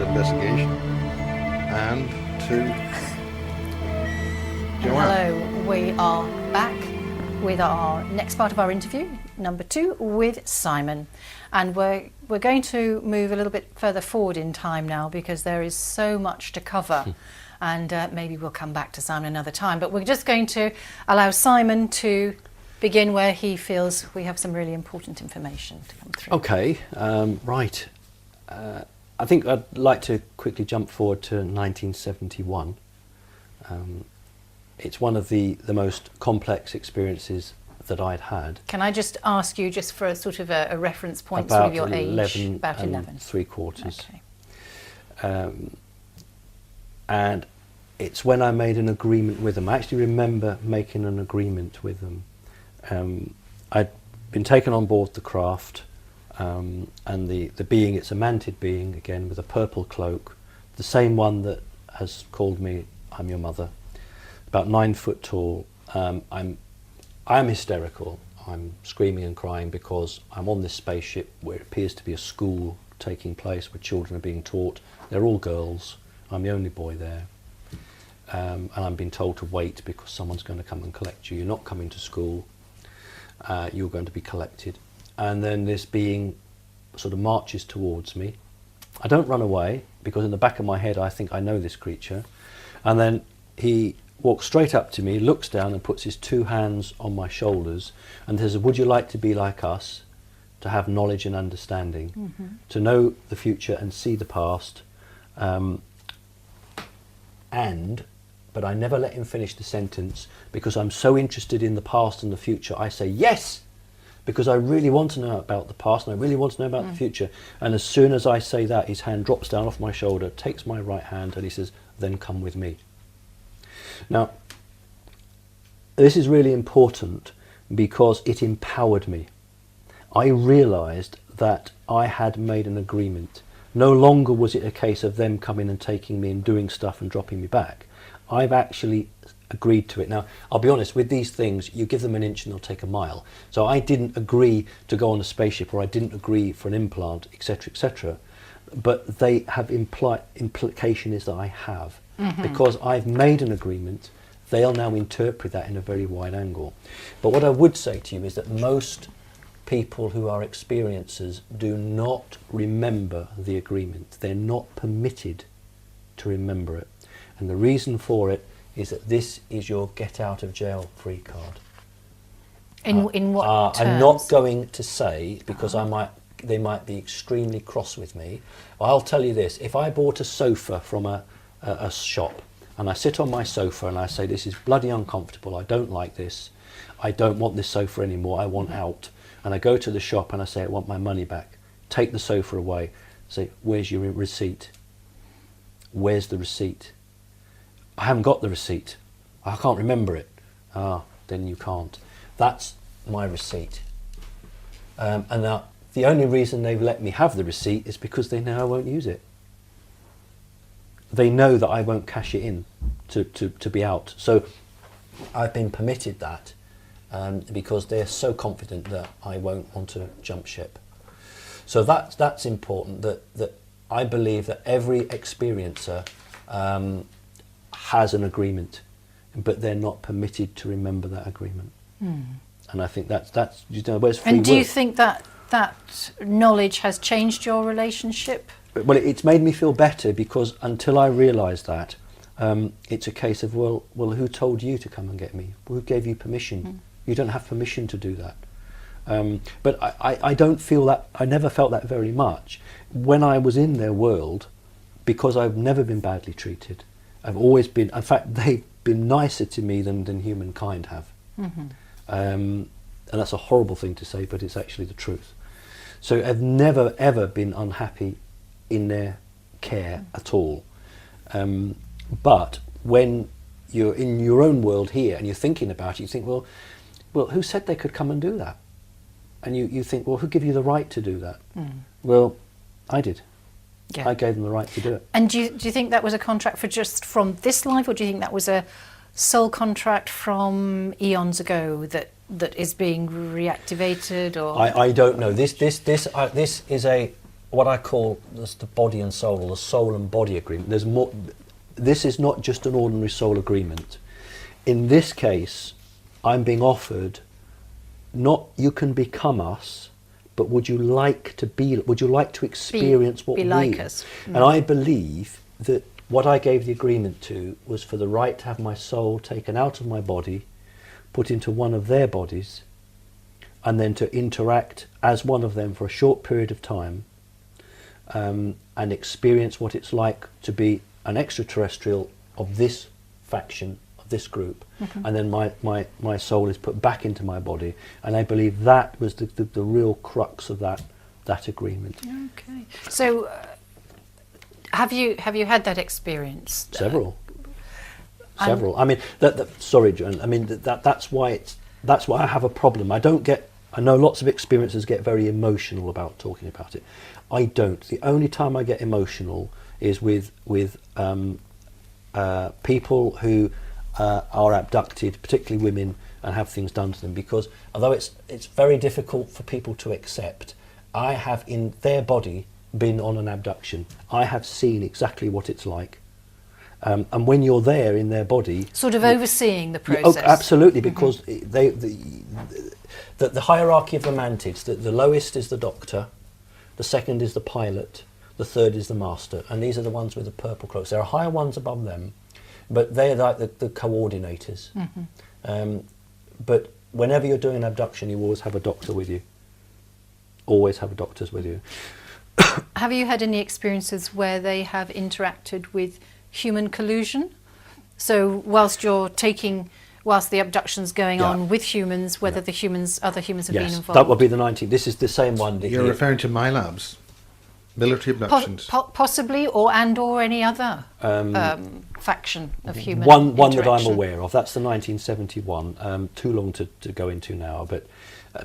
Investigation, and to Joanne. Hello, we are back with our next part of our interview, number 2, with Simon. And we're going to move a little bit further forward in time now because there is so much to cover. And maybe we'll come back to Simon another time. But we're just going to allow Simon to begin where he feels we have some really important information to come through. Okay, right. I think I'd like to quickly jump forward to 1971. It's one of the most complex experiences that I'd had. Can I just ask you, just for a sort of a reference point, About sort of your age? 11 About 11. and 3/4. Okay. And it's when I made an agreement with them. I actually remember making an agreement with them. I'd been taken on board the craft. And the being, it's a mantid being, again, with a purple cloak, the same one that has called me, I'm your mother, about 9 foot tall. I'm hysterical. I'm screaming and crying because I'm on this spaceship where it appears to be a school taking place, where children are being taught. They're all girls. I'm the only boy there. And I'm being told to wait because someone's going to come and collect you. You're not coming to school. You're going to be collected. And then this being sort of marches towards me. I don't run away because in the back of my head I think I know this creature. And then he walks straight up to me, looks down and puts his 2 hands on my shoulders and says, would you like to be like us, to have knowledge and understanding, to know the future and see the past? But I never let him finish the sentence because I'm so interested in the past and the future. I say, yes! Because I really want to know about the past and I really want to know about the future. And as soon as I say that, his hand drops down off my shoulder, takes my right hand and he says, then come with me. Now, this is really important because it empowered me. I realised that I had made an agreement. No longer was it a case of them coming and taking me and doing stuff and dropping me back. I've actually agreed to it. Now, I'll be honest, with these things, you give them an inch and they'll take a mile. So I didn't agree to go on a spaceship, or I didn't agree for an implant, etc., etc. But they have implication is that I have. Because I've made an agreement, they'll now interpret that in a very wide angle. But what I would say to you is that most people who are experiencers do not remember the agreement. They're not permitted to remember it. And the reason for it is that this is your get out of jail free card. In what terms? I'm not going to say, because they might be extremely cross with me. I'll tell you this, if I bought a sofa from a shop and I sit on my sofa and I say, this is bloody uncomfortable, I don't like this, I don't want this sofa anymore, I want out, and I go to the shop and I say, I want my money back, take the sofa away, say, where's your receipt? Where's the receipt? I haven't got the receipt. I can't remember it. Then you can't. That's my receipt. And now, the only reason they've let me have the receipt is because they know I won't use it. They know that I won't cash it in to be out. So I've been permitted that because they're so confident that I won't want to jump ship. So that's important, that I believe that every experiencer has an agreement, but they're not permitted to remember that agreement. And I think that's where's free will. And do you think that knowledge has changed your relationship? Well, it's made me feel better, because until I realised that, it's a case of, well, who told you to come and get me? Who gave you permission? You don't have permission to do that. But I don't feel that, I never felt that very much. When I was in their world, because I've never been badly treated, I've always been, in fact, they've been nicer to me than humankind have. And that's a horrible thing to say, but it's actually the truth. So I've never ever been unhappy in their care at all. But when you're in your own world here and you're thinking about it, you think, well, who said they could come and do that? And you think, well, who gave you the right to do that? Well, I did. Yeah. I gave them the right to do it. And do you think that was a contract for just from this life, or do you think that was a soul contract from eons ago that is being reactivated? Or I don't know. This is a what I call the body and soul, or the soul and body agreement. There's more. This is not just an ordinary soul agreement. In this case, I'm being offered not you can become us, but would you like to experience what be we like us? And I believe that what I gave the agreement to was for the right to have my soul taken out of my body, put into one of their bodies, and then to interact as one of them for a short period of time, and experience what it's like to be an extraterrestrial of this faction, of this group. And then my soul is put back into my body, and I believe that was the real crux of that agreement. Okay. So, have you had that experience? Several. I mean, sorry, Joan. I mean that's why I have a problem. I know lots of experiencers get very emotional about talking about it. I don't. The only time I get emotional is with people who are abducted, particularly women, and have things done to them. Because although it's very difficult for people to accept, I have in their body been on an abduction. I have seen exactly what it's like. And when you're there in their body, sort of overseeing the process. Oh, absolutely, because the hierarchy of the mantids, the lowest is the doctor, the second is the pilot, the third is the master, and these are the ones with the purple cloaks. There are higher ones above them, but they're like the coordinators. But whenever you're doing an abduction, you always have a doctor with you. Always have doctors with you. Have you had any experiences where they have interacted with human collusion? So whilst the abduction's going on with humans, whether other humans have been involved? Yes, that would be the 19th. This is the same one. You're referring to my labs? Military abductions? Possibly, or any other faction of human one that I'm interaction. aware of. That's the 1971. Too long to go into now, but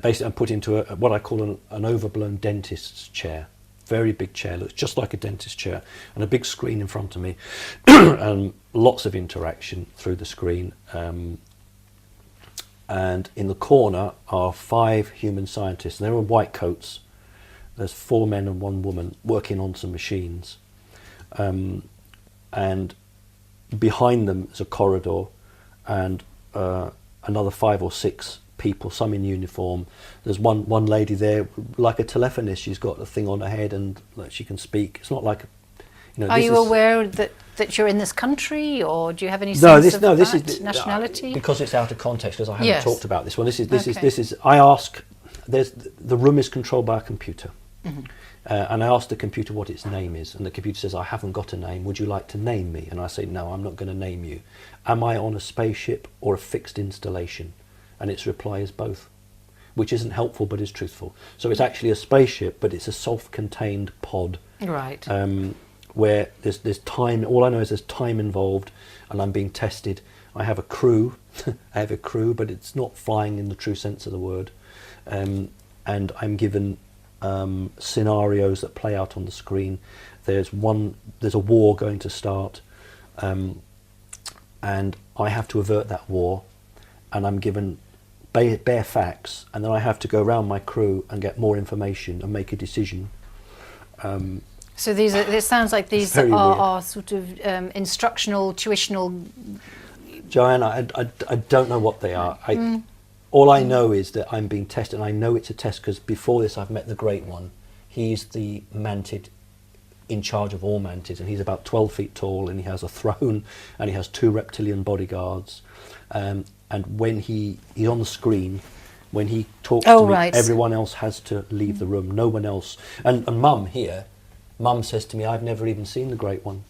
basically I'm put into what I call an overblown dentist's chair. Very big chair, looks just like a dentist chair, and a big screen in front of me, and lots of interaction through the screen. And in the corner are 5 human scientists. They're in white coats. There's 4 men and 1 woman working on some machines. And behind them is a corridor, and another 5 or 6 people, some in uniform. There's one lady there, like a telephonist. She's got a thing on her head and she can speak. It's not like, Are you aware that you're in this country, or do you have any sense of this is nationality? Because it's out of context, because I haven't talked about this one. This Okay. is. I ask. The room is controlled by a computer, and I ask the computer what its name is, and the computer says, "I haven't got a name. Would you like to name me?" And I say, "No, I'm not going to name you. Am I on a spaceship or a fixed installation?" And its reply is both, which isn't helpful but is truthful. So it's actually a spaceship, but it's a self-contained pod. Right. Where there's time. All I know is there's time involved, and I'm being tested. I have a crew. But it's not flying in the true sense of the word. And I'm given scenarios that play out on the screen. There's a war going to start, and I have to avert that war, and I'm given bare facts, and then I have to go around my crew and get more information and make a decision. So it sounds like these are sort of instructional, tuitional. Joanna, I don't know what they are. All I know is that I'm being tested, and I know it's a test because before this I've met the Great One. He's the mantid in charge of all mantids, and he's about 12 feet tall, and he has a throne, and he has 2 reptilian bodyguards. And when he's on the screen, when he talks to me, everyone else has to leave the room. No one else. And Mum says to me, "I've never even seen the Great One.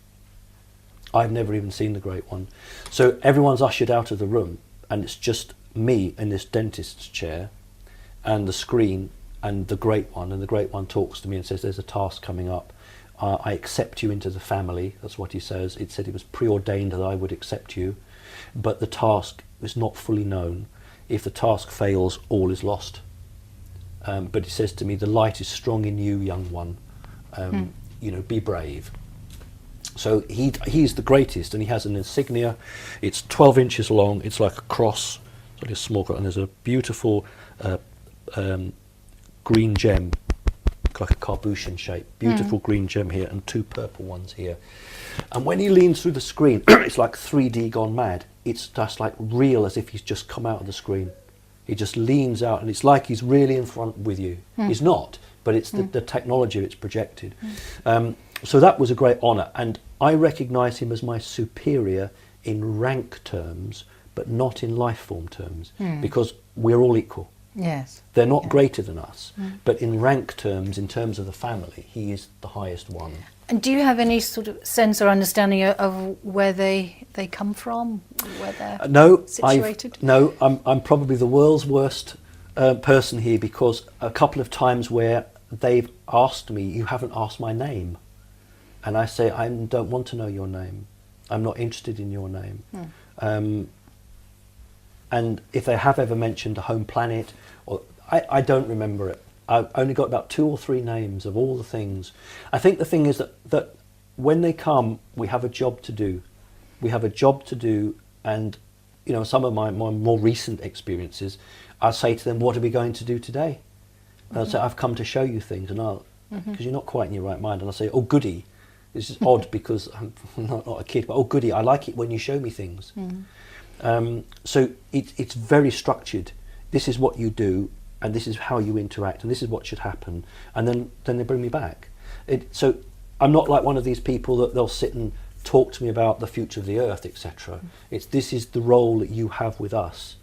I've never even seen the Great One." So everyone's ushered out of the room, and it's just me in this dentist's chair, and the screen, and the Great One. And the Great One talks to me and says, "There's a task coming up. I accept you into the family." That's what he says. It said it was preordained that I would accept you, but the task is not fully known. If the task fails, all is lost. But he says to me, "The light is strong in you, young one. You know, be brave. So he's the greatest, and he has an insignia. It's 12 inches long. It's like a cross. It's like a small cross, and there's a beautiful green gem, like a cabochon shape. Beautiful green gem here, and 2 purple ones here. And when he leans through the screen, it's like 3D gone mad. It's just like real, as if he's just come out of the screen. He just leans out, and it's like he's really in front with you. He's not, but it's the technology that's projected. So that was a great honour, and I recognise him as my superior in rank terms, but not in life form terms, because we're all equal. Yes. They're not greater than us, but in rank terms, in terms of the family, he is the highest one. And do you have any sort of sense or understanding of where they come from, where they're situated? I'm probably the world's worst person here, because a couple of times where they've asked me, "You haven't asked my name," and I say, "I don't want to know your name. I'm not interested in your name." And if they have ever mentioned a home planet, or I don't remember it. I've only got about 2 or 3 names of all the things. I think the thing is that when they come, we have a job to do. We have a job to do, and you know, some of my more recent experiences, I say to them, "What are we going to do today?" And I'll say, "I've come to show you things," and because you're not quite in your right mind, and I'll say, "Oh goody." This is odd because I'm not a kid, but "Oh goody, I like it when you show me things." So it's very structured. This is what you do, and this is how you interact, and this is what should happen, and then they bring me back. So I'm not like one of these people that they'll sit and talk to me about the future of the earth, etc. This is the role that you have with us.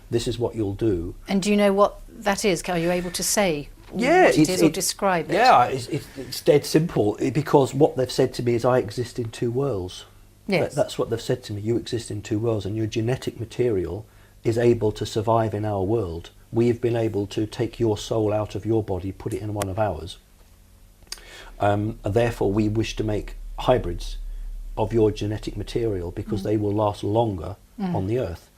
This is what you'll do. And do you know what that is? Are you able to say what it is or describe it? Yeah, it's dead simple, because what they've said to me is, I exist in 2 worlds. Yes. That's what they've said to me. You exist in 2 worlds, and your genetic material is able to survive in our world. We've been able to take your soul out of your body, put it in one of ours. And therefore, we wish to make hybrids of your genetic material, because they will last longer on the earth.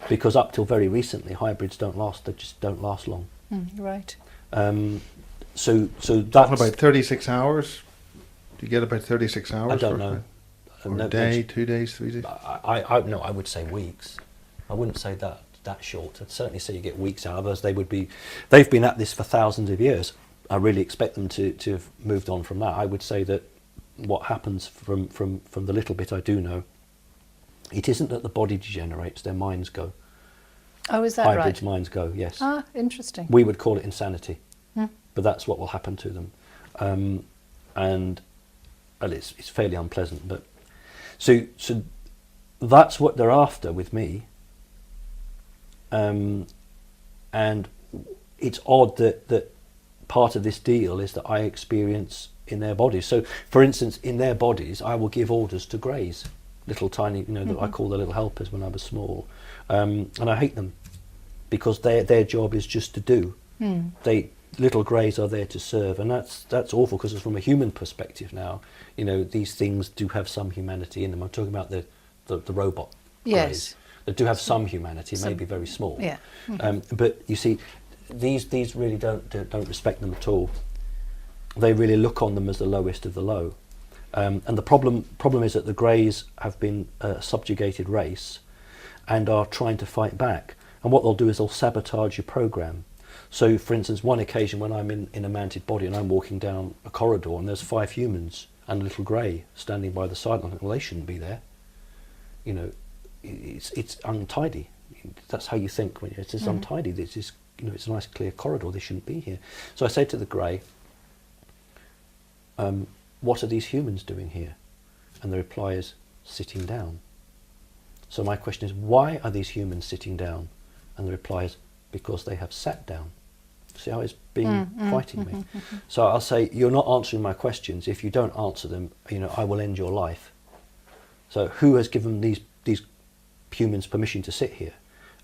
Because up till very recently, hybrids don't last. They just don't last long. Right. So that's Talking about 36 hours. Do you get about 36 hours? I don't know. Or a day, 2 days, 3 days? No, I would say weeks. I wouldn't say that short. I'd certainly say you get weeks out of us. They've been at this for thousands of years. I really expect them to have moved on from that. I would say that what happens from the little bit I do know, it isn't that the body degenerates, their minds go. Oh, is that Hybrids' right? minds go, yes. Ah, interesting. We would call it insanity, but that's what will happen to them. And it's fairly unpleasant. But so that's what they're after with me. And it's odd that part of this deal is that I experience in their bodies. So, for instance, in their bodies, I will give orders to greys, little tiny, that I call the little helpers when I was small, and I hate them because their job is just to do. Little greys are there to serve, and that's awful, because it's from a human perspective now. These things do have some humanity in them. I'm talking about the robot greys. That do have some humanity, maybe very small. Yeah. But you see, these really don't respect them at all. They really look on them as the lowest of the low. And the problem is that the greys have been a subjugated race and are trying to fight back. And what they'll do is they'll sabotage your program. So, for instance, one occasion when I'm in a mounted body and I'm walking down a corridor and there's 5 humans and a little grey standing by the side, and I think, well, they shouldn't be there. It's untidy. That's how you think when it's just untidy. This is, it's a nice clear corridor. They shouldn't be here. So I say to the grey, "What are these humans doing here?" And the reply is, "Sitting down." So my question is, why are these humans sitting down? And the reply is, because they have sat down. See how it's been fighting me. So I'll say, "You're not answering my questions. If you don't answer them, I will end your life." So who has given these humans permission to sit here?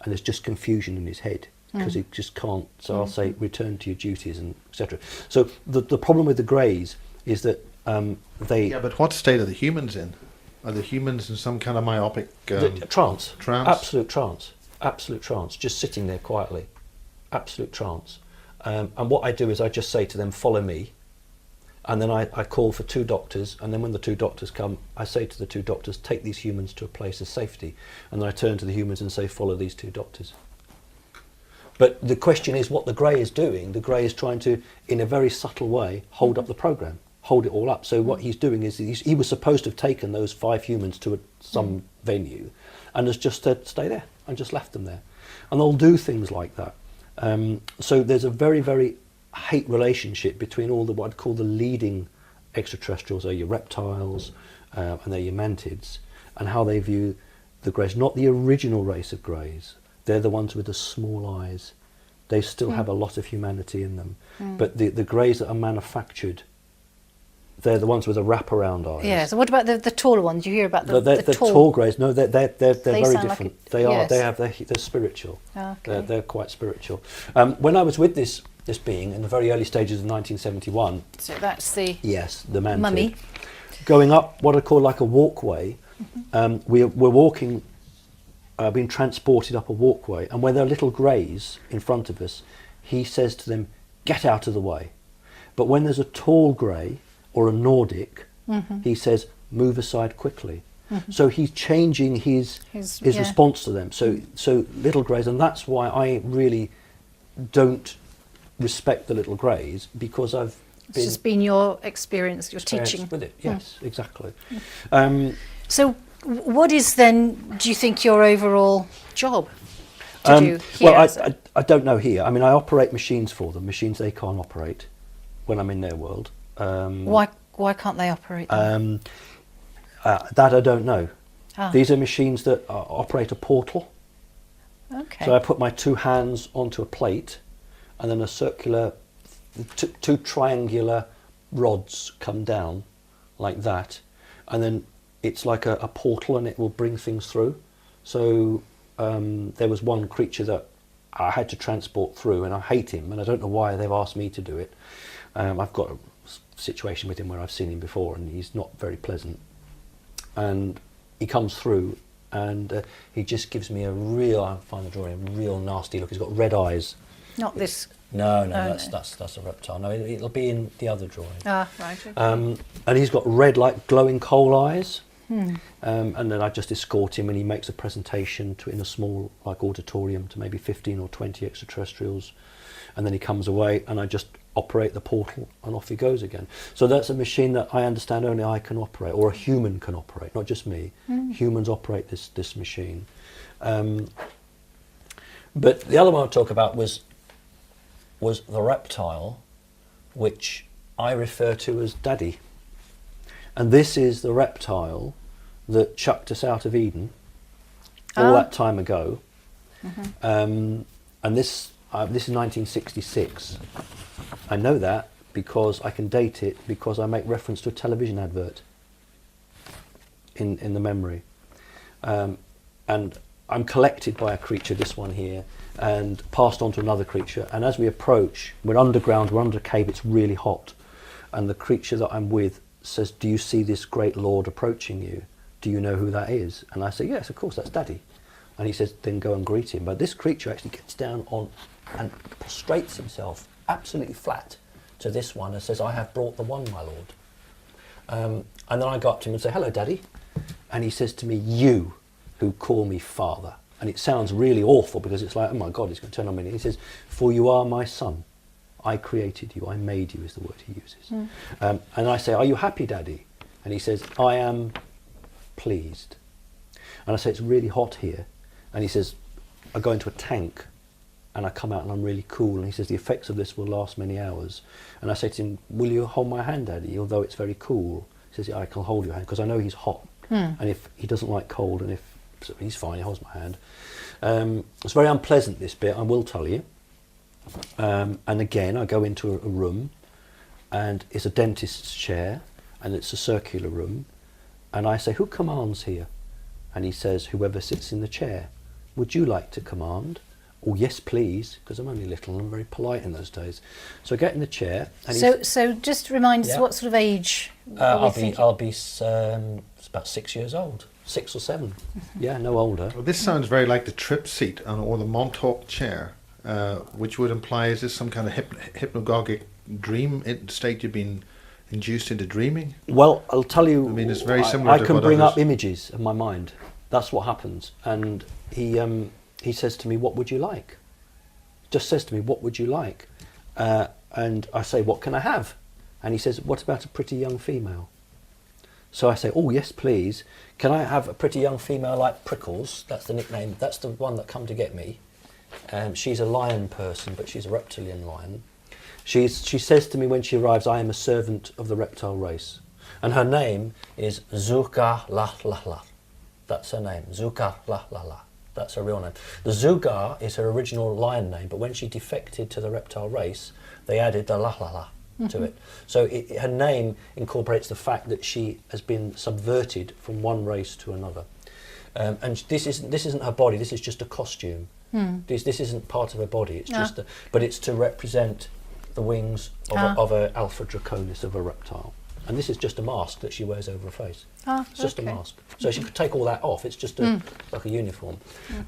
And there's just confusion in his head, because he just can't. So I'll say, "Return to your duties," and etc. So the problem with the greys is that they... Yeah, but what state are the humans in? Are the humans in some kind of myopic... trance. Trance? Absolute trance. Absolute trance. Just sitting there quietly. Absolute trance. And what I do is I just say to them, "Follow me." And then I call for 2 doctors, and then when the 2 doctors come, I say to the 2 doctors, take these humans to a place of safety. And then I turn to the humans and say, follow these 2 doctors. But the question is what the grey is doing. The grey is trying to, in a very subtle way, hold up the programme, hold it all up. So what he's doing is he was supposed to have taken those 5 humans to some venue and has just said, stay there, and just left them there. And they'll do things like that. So there's a very, very hate relationship between all the what I'd call the leading extraterrestrials, they're your reptiles and they're your mantids, and how they view the greys. Not the original race of greys. They're the ones with the small eyes. They still have a lot of humanity in them. But the greys that are manufactured, they're the ones with the wraparound eyes. Yeah. So what about the taller ones? You hear about the tall greys. No, they're very different. Yes. They're spiritual. Okay. They're quite spiritual. When I was with this being in the very early stages of 1971. So that's the mantid. mummy. Going up what I call like a walkway. We're walking. Being transported up a walkway, and where there are little greys in front of us, he says to them, get out of the way. But when there's a tall grey or a Nordic, he says, move aside quickly. So he's changing his response to them. So little greys, and that's why I really don't respect the little greys, because I've It's just been your experience, your teaching. with it. Yes, exactly. So what is then, do you think, your overall job to do here? Well, I don't know here. I mean, I operate machines for them, machines they can't operate when I'm in their world. Why can't they operate them? That I don't know. These are machines that operate a portal. Okay. So I put my 2 hands onto a plate, and then a circular, 2 triangular rods come down like that, and then it's like a portal, and it will bring things through. So there was one creature that I had to transport through, and I hate him, and I don't know why they've asked me to do it. I've got a situation with him where I've seen him before, and he's not very pleasant. And he comes through, and he just gives me a real, I find the drawing, a real nasty look. He's got red eyes. Not this. No, that's a reptile. No, it'll be in the other drawing. Right. Okay. And he's got red, like glowing coal eyes. And then I just escort him, and he makes a presentation in a small like auditorium to maybe 15 or 20 extraterrestrials, and then he comes away, and I just operate the portal, and off he goes again. So that's a machine that I understand only I can operate, or a human can operate, not just me. Humans operate this machine. But the other one I'll talk about was the reptile, which I refer to as Daddy. And this is the reptile that chucked us out of Eden all that time ago. And this is 1966. I know that because I can date it, because I make reference to a television advert in the memory. And I'm collected by a creature, this one here, and passed on to another creature. And as we approach, we're underground, we're under a cave, it's really hot. And the creature that I'm with says, do you see this great lord approaching you? Do you know who that is? And I say, yes, of course, that's Daddy. And he says, then go and greet him. But this creature actually gets down on and prostrates himself absolutely flat to this one and says, I have brought the one, my lord. And then I go up to him and say, hello, Daddy. And he says to me, you who call me father. And it sounds really awful, because it's like, oh my God, he's going to turn on me. And he says, for you are my son. I created you, I made you, is the word he uses. And I say, are you happy, Daddy? And he says, I am pleased. And I say, it's really hot here. And he says, I go into a tank and I come out and I'm really cool. And he says, the effects of this will last many hours. And I say to him, will you hold my hand, Daddy, although it's very cool? He says, yeah, I can hold your hand, because I know he's hot. And if he doesn't like cold, and if so he's fine, he holds my hand. It's very unpleasant, this bit, I will tell you. And again, I go into a room, and it's a dentist's chair, and it's a circular room. And I say, who commands here? And he says, whoever sits in the chair. Would you like to command? Oh, yes, please, because I'm only little and I'm very polite in those days. So I get in the chair. And so just remind us, what sort of age I'll be about 6 years old, 6 or 7. Yeah, no older. Well, this sounds very like the trip seat or the Montauk chair, which would imply, is this some kind of hypnagogic dream state you've been induced into dreaming? Well, I'll tell you. I mean, it's very similar I to can what bring others- up images in my mind. That's what happens. And he says to me, "What would you like?" Just says to me, "What would you like?" And I say, "What can I have?" And he says, "What about a pretty young female?" So I say, "Oh yes, please. Can I have a pretty young female like Prickles?" That's the nickname. That's the one that come to get me. She's a lion person, but she's a reptilian lion. She says to me when she arrives, "I am a servant of the reptile race," and her name is Zuka La La La. That's her name, Zuka La La La. That's her real name. The Zugar is her original lion name, but when she defected to the reptile race, they added the La La La to it. So her name incorporates the fact that she has been subverted from one race to another. And this isn't her body. This is just a costume. This isn't part of her body. It's just, but it's to represent the wings of a Alpha Draconis, of a reptile. And this is just a mask that she wears over her face. It's just a mask. So she could take all that off. It's just like a uniform.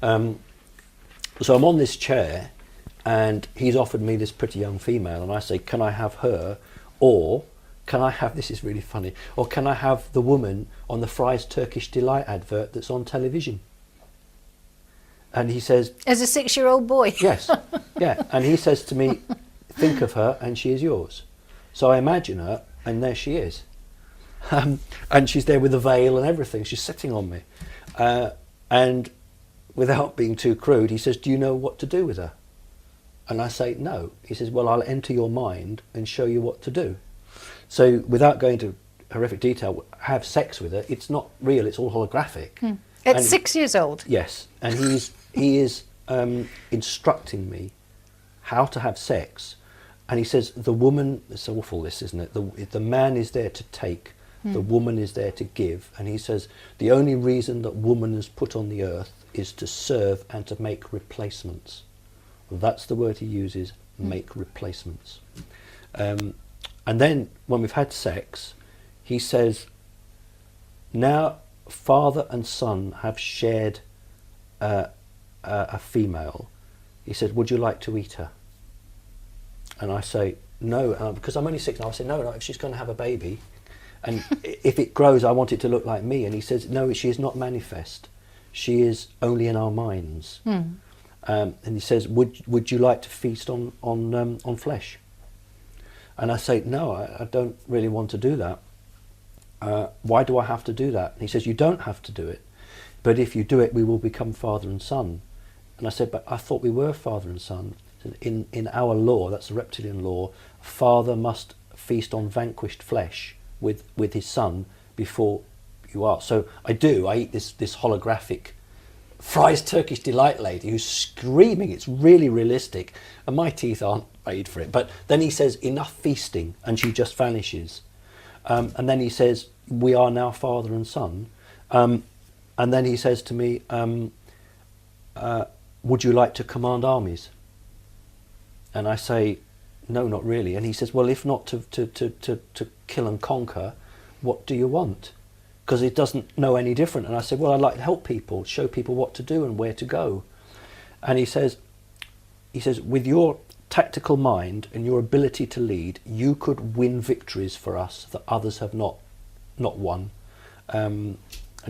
So I'm on this chair, and he's offered me this pretty young female, and I say, "Can I have her, or can I have," this is really funny, "or can I have the woman on the Fry's Turkish Delight advert that's on television?" And he says, As a 6-year-old boy. "Yes, yeah." And he says to me, "Think of her, and she is yours." So I imagine her, and there she is. And she's there with a veil and everything. She's sitting on me. And without being too crude, he says, "Do you know what to do with her?" And I say, "No." He says, "Well, I'll enter your mind and show you what to do." So without going into horrific detail, have sex with her. It's not real. It's all holographic. At And- 6 years old. Yes. And he is instructing me how to have sex. And he says, the woman, it's awful this, isn't it? The man is there to take, the woman is there to give. And he says, the only reason that woman is put on the earth is to serve and to make replacements. That's the word he uses, make replacements. And then when we've had sex, he says, now father and son have shared a female. He said, would you like to eat her? And I say, no, because I'm only 6 now. I say, no, if she's going to have a baby, and if it grows, I want it to look like me. And he says, no, she is not manifest. She is only in our minds. And he says, would you like to feast on flesh? And I say, no, I don't really want to do that. Why do I have to do that? And he says, you don't have to do it. But if you do it, we will become father and son. And I said, but I thought we were father and son. In our law, that's the reptilian law, father must feast on vanquished flesh with his son before you are. So I eat this holographic Fry's Turkish Delight lady who's screaming. It's really realistic, and my teeth aren't made for it. But then he says, enough feasting, and she just vanishes. And then he says, we are now father and son. And then he says to me, would you like to command armies? And I say, no, not really. And he says, well, if not to kill and conquer, what do you want? Because it doesn't know any different. And I said, well, I'd like to help people, show people what to do and where to go. And he says, with your tactical mind and your ability to lead, you could win victories for us that others have not won. And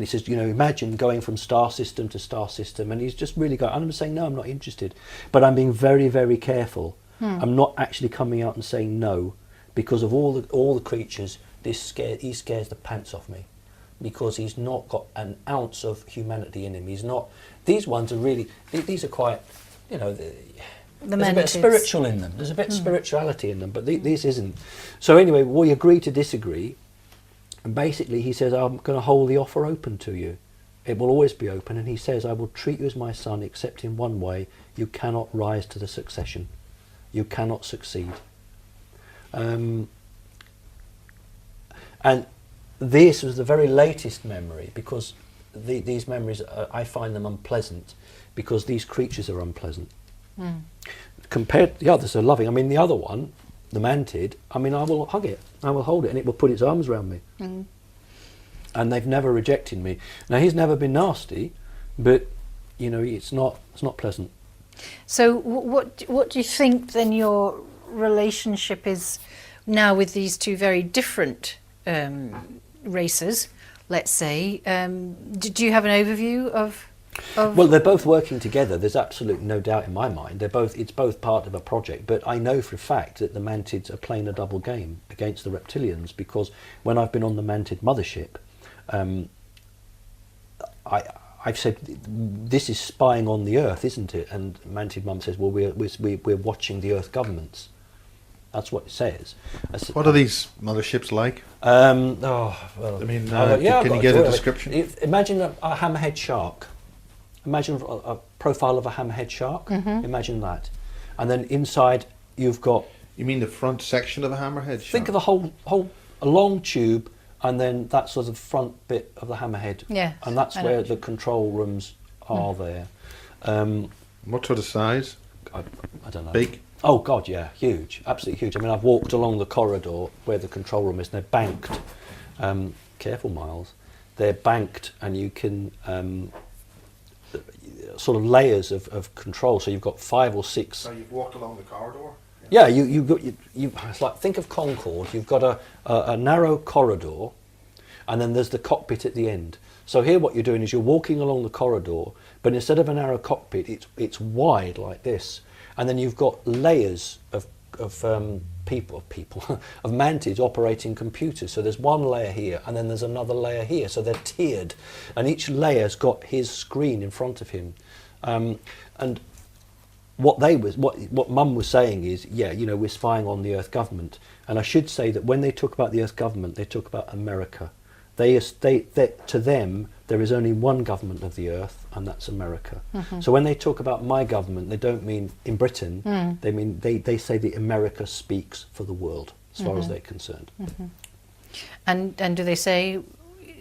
he says, imagine going from star system to star system. And he's just really going, I'm saying, no, I'm not interested. But I'm being very, very careful. I'm not actually coming out and saying no, because of all the creatures, he scares the pants off me. Because he's not got an ounce of humanity in him. He's not, these ones are really, these are quite, there's a bit of spiritual in them. There's a bit of spirituality in them, but this isn't. So anyway, we agree to disagree. And basically he says, I'm going to hold the offer open to you. It will always be open. And he says, I will treat you as my son, except in one way. You cannot rise to the succession. You cannot succeed. And this was the very latest memory, because these memories, I find them unpleasant, because these creatures are unpleasant. Compared to the others are loving. I mean, the other one, the mantid, I will hug it, I will hold it, and it will put its arms around me. And they've never rejected me. Now, he's never been nasty, but it's not pleasant. So what do you think then your relationship is now with these two very different races, let's say, do you have an overview of? Well, they're both working together. There's absolutely no doubt in my mind. It's both part of a project. But I know for a fact that the mantids are playing a double game against the reptilians, because when I've been on the mantid mothership, I've said, this is spying on the Earth, isn't it? And Mantid Mum says, well, we're watching the Earth governments. That's what it says. What are these motherships like? Can you get a description? Imagine a hammerhead shark. Imagine a profile of a hammerhead shark. Mm-hmm. Imagine that. And then inside you've got... You mean the front section of a hammerhead shark? Think of a long tube, and then that sort of front bit of the hammerhead. Yeah. And that's where the control rooms are there. What sort of size? I don't know. Big? Oh God, yeah, huge, absolutely huge. I mean, I've walked along the corridor where the control room is, and they're banked. Careful, Miles. They're banked, and you can sort of layers of control. So you've got 5 or 6. So you've walked along the corridor? Yeah, it's like, think of Concorde. You've got a narrow corridor, and then there's the cockpit at the end. So here what you're doing is you're walking along the corridor, but instead of a narrow cockpit, it's wide like this. And then you've got layers of people of mantids operating computers. So there's one layer here, and then there's another layer here. So they're tiered, and each layer's got his screen in front of him. And what Mum was saying is, we're spying on the Earth government. And I should say that when they talk about the Earth government, they talk about America. They state that to them there is only one government of the Earth, and that's America. Mm-hmm. So when they talk about my government, they don't mean in Britain. They mean they say that America speaks for the world, as far as they're concerned. Mm-hmm. And do they say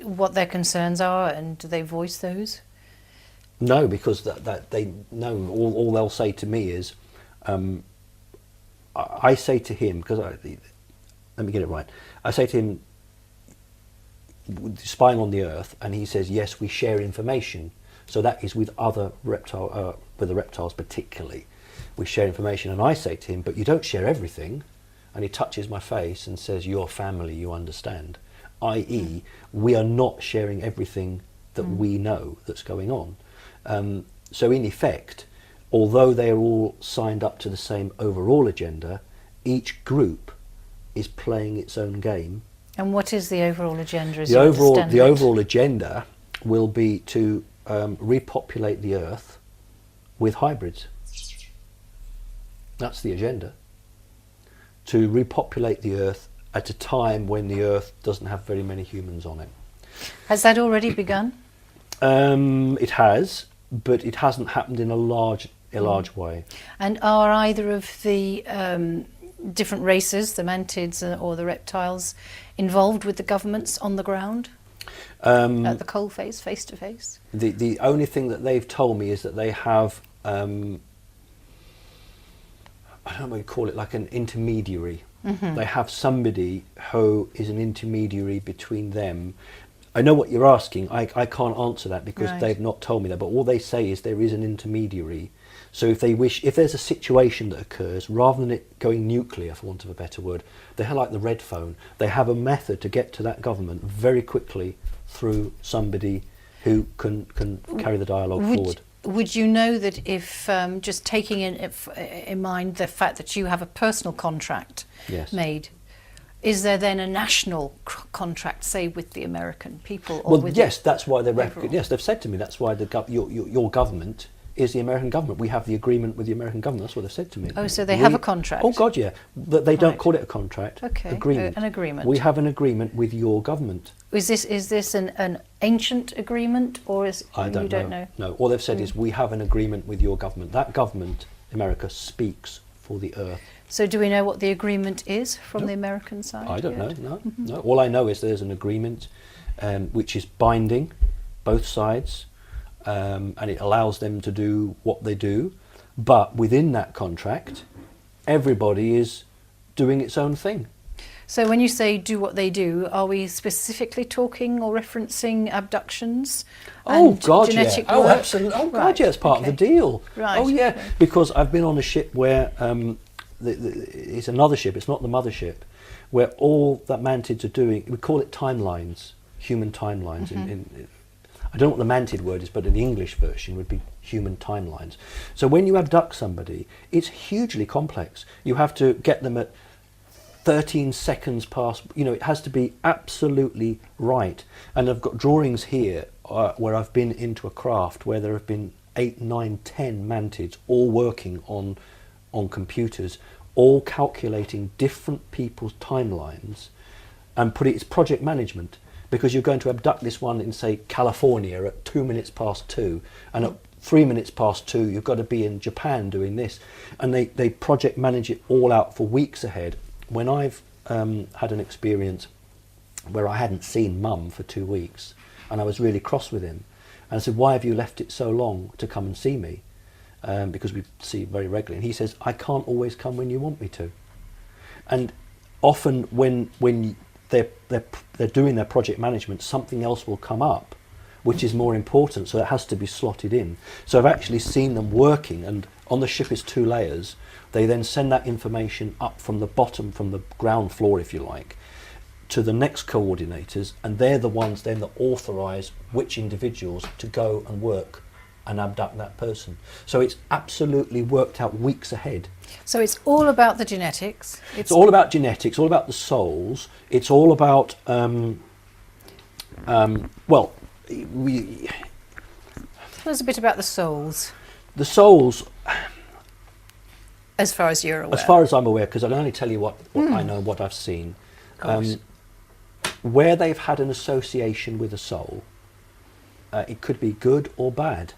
what their concerns are, and do they voice those? No, because that they know. All they'll say to me is, I say to him, because let me get it right. I say to him, spying on the Earth, and he says, yes, we share information. So that is with other with the reptiles particularly. We share information, and I say to him, but you don't share everything. And he touches my face and says, you're family, you understand. I.e., we are not sharing everything that we know that's going on. So in effect, although they're all signed up to the same overall agenda, each group is playing its own game. And what is the overall agenda? The overall agenda will be to repopulate the Earth with hybrids. That's the agenda. To repopulate the Earth at a time when the Earth doesn't have very many humans on it. Has that already begun? It has, but it hasn't happened in a large way. And are either of the different races, the mantids or the reptiles, involved with the governments on the ground? At the coalface, face to face? The only thing that they've told me is that they have, I don't know what you call it, like an intermediary. Mm-hmm. They have somebody who is an intermediary between them. I know what you're asking. I can't answer that because they've not told me that. But all they say is there is an intermediary. So if there's a situation that occurs, rather than it going nuclear, for want of a better word, they have like the red phone. They have a method to get to that government very quickly through somebody who can carry the dialogue forward. Would you know that if, just taking in mind the fact that you have a personal contract made, is there then a national contract, say, with the American people? Or well, yes, that's why yes, they've said to me that's why your government is the American government. We have the agreement with the American government. That's what they've said to me. Oh, so they have a contract? Oh, God, yeah. But they don't call it a contract. Okay, agreement. An agreement. We have an agreement with your government. Is this an ancient agreement, or is I don't you don't know? No, all they've said is we have an agreement with your government. That government, America, speaks for the Earth. So do we know what the agreement is from the American side? I don't know, no. All I know is there's an agreement which is binding, both sides, and it allows them to do what they do. But within that contract, everybody is doing its own thing. So when you say do what they do, are we specifically talking or referencing abductions? Oh, God, genetic yeah. work? Oh, absolutely. Oh, God, yeah, it's part of the deal. Right. Oh, yeah, because I've been on a ship where it's another ship. It's not the mothership, where all that mantids are doing. We call it timelines, human timelines. I don't know what the mantid word is, but in the English version would be human timelines. So when you abduct somebody, it's hugely complex. You have to get them at 13 seconds past, it has to be absolutely right. And I've got drawings here where I've been into a craft where there have been 8, 9, 10 mantids all working on computers, all calculating different people's timelines, and it's project management. Because you're going to abduct this one in, say, California at 2 minutes past 2, and at 3 minutes past 2 you've got to be in Japan doing this, and they project manage it all out for weeks ahead. When I've had an experience where I hadn't seen Mum for 2 weeks, and I was really cross with him, and I said, "Why have you left it so long to come and see me?" Because we see very regularly, and he says, "I can't always come when you want me to." And often when they're doing their project management, something else will come up which is more important, so it has to be slotted in. So I've actually seen them working, and on the ship is 2 layers. They then send that information up from the bottom, from the ground floor if you like, to the next coordinators, and they're the ones then that authorise which individuals to go and work and abduct that person. So it's absolutely worked out weeks ahead. So it's all about the genetics. It's all about genetics, all about the souls. It's all about, we... Tell us a bit about the souls. The souls... As far as you're aware. As far as I'm aware, because I can only tell you what I know, what I've seen. Where they've had an association with a soul, it could be good or bad.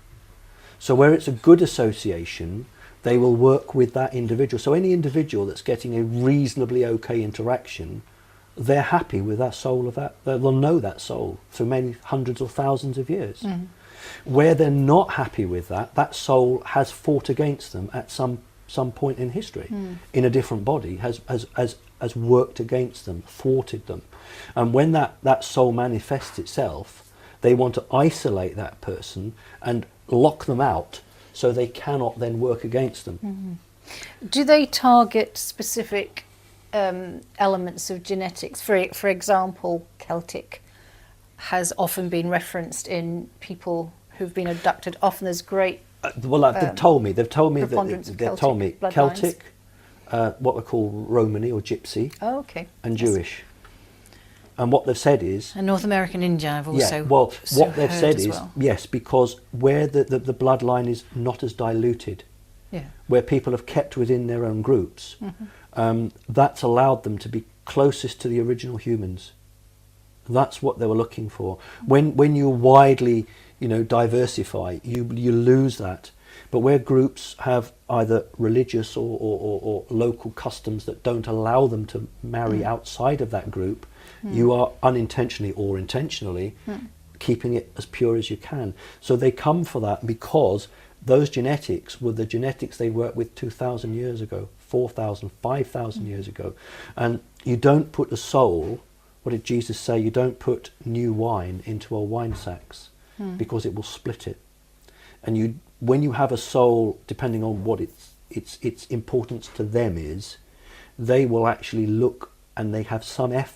So where it's a good association, they will work with that individual. So any individual that's getting a reasonably okay interaction, they're happy with that soul of that. They'll know that soul for many hundreds or thousands of years. Where they're not happy with that, that soul has fought against them at some point in history, in a different body, has worked against them, thwarted them. And when that soul manifests itself, they want to isolate that person and lock them out so they cannot then work against them. Do they target specific elements of genetics? For example, Celtic has often been referenced in people who've been abducted. Often there's great they've told me preponderance of Celtic bloodlines. Celtic, what we call Romany or Gypsy, and Jewish. And what they've said is... And North American Indian I've also what they've said is, well. yes, because where the bloodline is not as diluted, where people have kept within their own groups, that's allowed them to be closest to the original humans. That's what they were looking for. When you widely, diversify, you lose that. But where groups have either religious or local customs that don't allow them to marry outside of that group, you are unintentionally or intentionally keeping it as pure as you can. So they come for that because those genetics were the genetics they worked with 2,000 years ago, 4,000, 5,000 years ago. And you don't put a soul, what did Jesus say? You don't put new wine into a wine sacks because it will split it. And when you have a soul, depending on what its importance to them is, they will actually look, and they have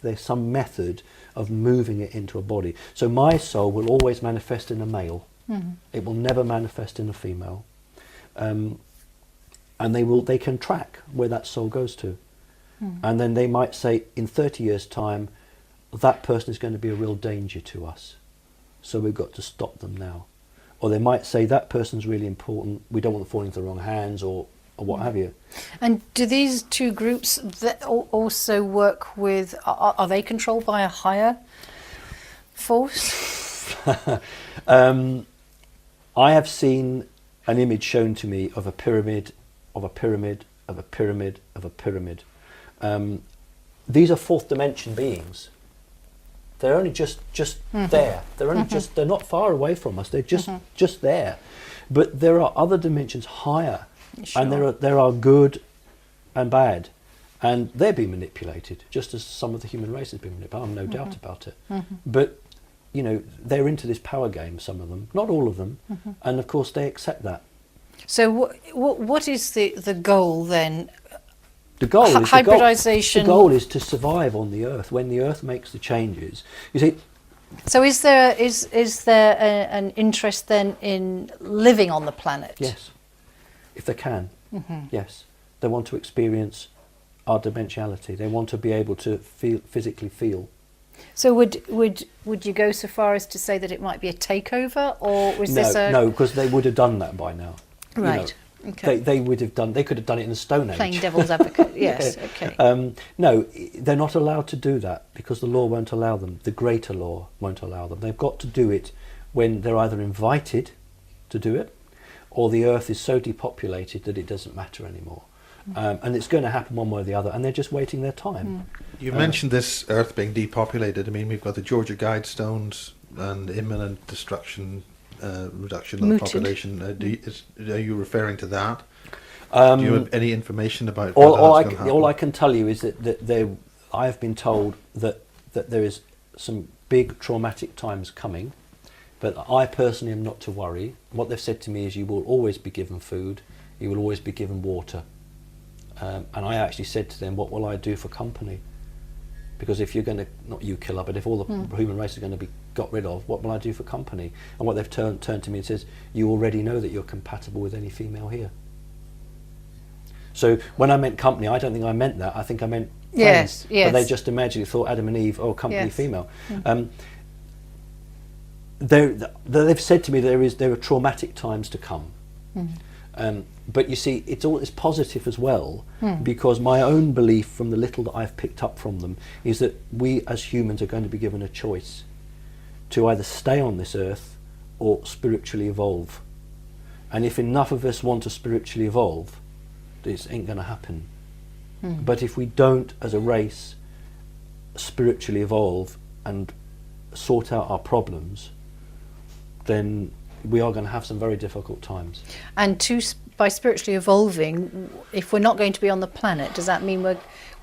there's some method of moving it into a body. So my soul will always manifest in a male. It will never manifest in a female. And they can track where that soul goes to. And then they might say, in 30 years' time, that person is going to be a real danger to us. So we've got to stop them now. Or they might say, that person's really important, we don't want them falling into the wrong hands, or what have you. And do these two groups that also work with, are they controlled by a higher force? I have seen an image shown to me of a pyramid, of a pyramid, of a pyramid, of a pyramid. These are fourth dimension beings. They're only just there. They're only they're not far away from us. They're just there. But there are other dimensions higher. Sure. And there are good and bad, and they're being manipulated, just as some of the human race has been manipulated. I have no doubt about it. But they're into this power game. Some of them, not all of them, and of course they accept that. So what is the goal then The goal is hybridization. The goal is to survive on the Earth when the Earth makes the changes. You see. So is there an interest then in living on the planet? Yes, if they can. Yes, they want to experience our dimensionality. They want to be able to physically feel. So would you go so far as to say that it might be a takeover, or was this a... No, because they would have done that by now. Right. Okay. They would have done. They could have done it in the Stone Age. Playing devil's advocate. Yes. Yeah. Okay. No, they're not allowed to do that because the law won't allow them. The greater law won't allow them. They've got to do it when they're either invited to do it, or the Earth is so depopulated that it doesn't matter anymore. And it's going to happen one way or the other, and they're just waiting their time. You mentioned this Earth being depopulated. I mean, we've got the Georgia Guidestones and imminent destruction, reduction of the population. Are you referring to that? Do you have any information about all I can tell you is that I have been told that there is some big traumatic times coming, but I personally am not to worry. What they've said to me is you will always be given food, you will always be given water. And I actually said to them, what will I do for company? Because if you're going to, not you killer, but if all the human race is going to be got rid of, what will I do for company? And what they've turned to me and says, you already know that you're compatible with any female here. So when I meant company, I don't think I meant that. I think I meant friends. Yes. But they just immediately thought Adam and Eve, company, yes. female. They've said to me there are traumatic times to come. But you see, it's positive as well, because my own belief from the little that I've picked up from them is that we as humans are going to be given a choice to either stay on this earth or spiritually evolve. And if enough of us want to spiritually evolve, this ain't going to happen. But if we don't, as a race, spiritually evolve and sort out our problems, then we are going to have some very difficult times. And by spiritually evolving, if we're not going to be on the planet, does that mean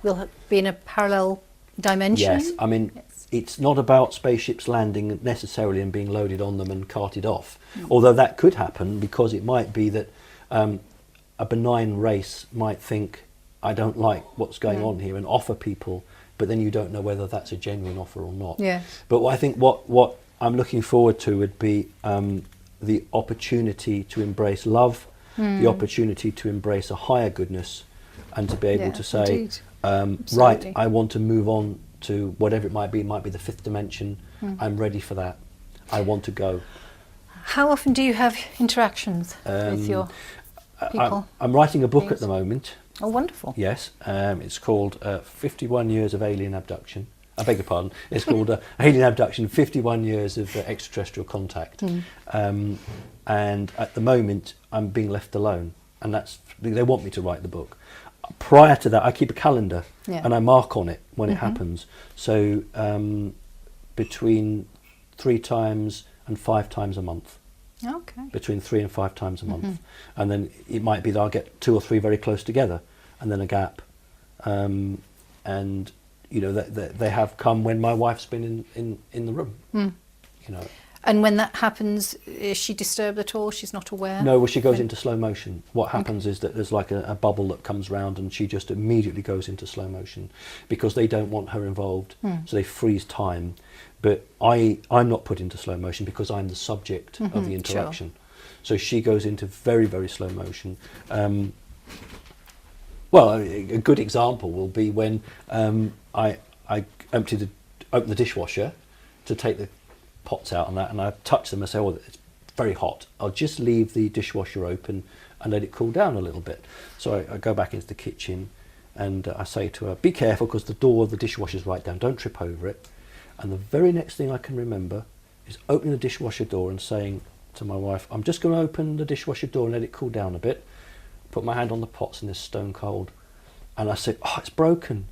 we'll be in a parallel dimension? Yes, I mean, it's not about spaceships landing necessarily and being loaded on them and carted off. Although that could happen, because it might be that a benign race might think, I don't like what's going on here, and offer people, but then you don't know whether that's a genuine offer or not. Yes. But I think what I'm looking forward to would be the opportunity to embrace love, the opportunity to embrace a higher goodness, and to be able to say, right, I want to move on to whatever it might be the fifth dimension. I'm ready for that. I want to go. How often do you have interactions with your people? I'm writing a book at the moment. Oh, wonderful. Yes, it's called 51 Years of Alien Abduction. I beg your pardon. It's called Alien Abduction, 51 Years of Extraterrestrial Contact. And at the moment, I'm being left alone. And they want me to write the book. Prior to that, I keep a calendar and I mark on it when it happens. So between 3 times and 5 times a month. Okay. Between 3 and 5 times a month. And then it might be that I'll get 2 or 3 very close together and then a gap. And you know, they have come when my wife's been in the room. You know. And when that happens, is she disturbed at all? She's not aware? No, well, she goes into slow motion. What happens is that there's like a bubble that comes round, and she just immediately goes into slow motion because they don't want her involved. So they freeze time. But I'm not put into slow motion because I'm the subject of the interaction. Sure. So she goes into very, very slow motion. Well, a good example will be when I open the dishwasher to take the pots out and I touch them and say, oh, it's very hot. I'll just leave the dishwasher open and let it cool down a little bit. So I go back into the kitchen and I say to her, be careful because the door of the dishwasher's right down, don't trip over it. And the very next thing I can remember is opening the dishwasher door and saying to my wife, I'm just going to open the dishwasher door and let it cool down a bit. Put my hand on the pots and it's stone cold. And I said, oh, it's broken.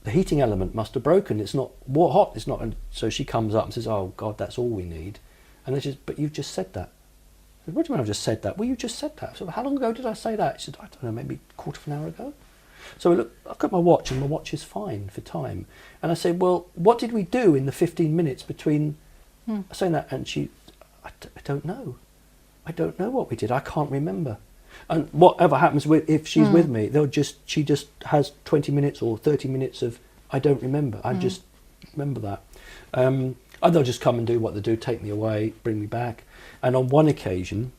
The heating element must have broken. It's not hot. It's not. And so she comes up and says, oh, God, that's all we need. And they says, but you've just said that. I said, what do you mean I've just said that? Well, you just said that. So how long ago did I say that? She said, I don't know, maybe a quarter of an hour ago. So I look at my watch and my watch is fine for time. And I said, well, what did we do in the 15 minutes between saying that? And she, I don't know. I don't know what we did. I can't remember. And whatever happens if she's with me, she just has 20 minutes or 30 minutes of I don't remember. I just remember that. And they'll just come and do what they do, take me away, bring me back. And on one occasion,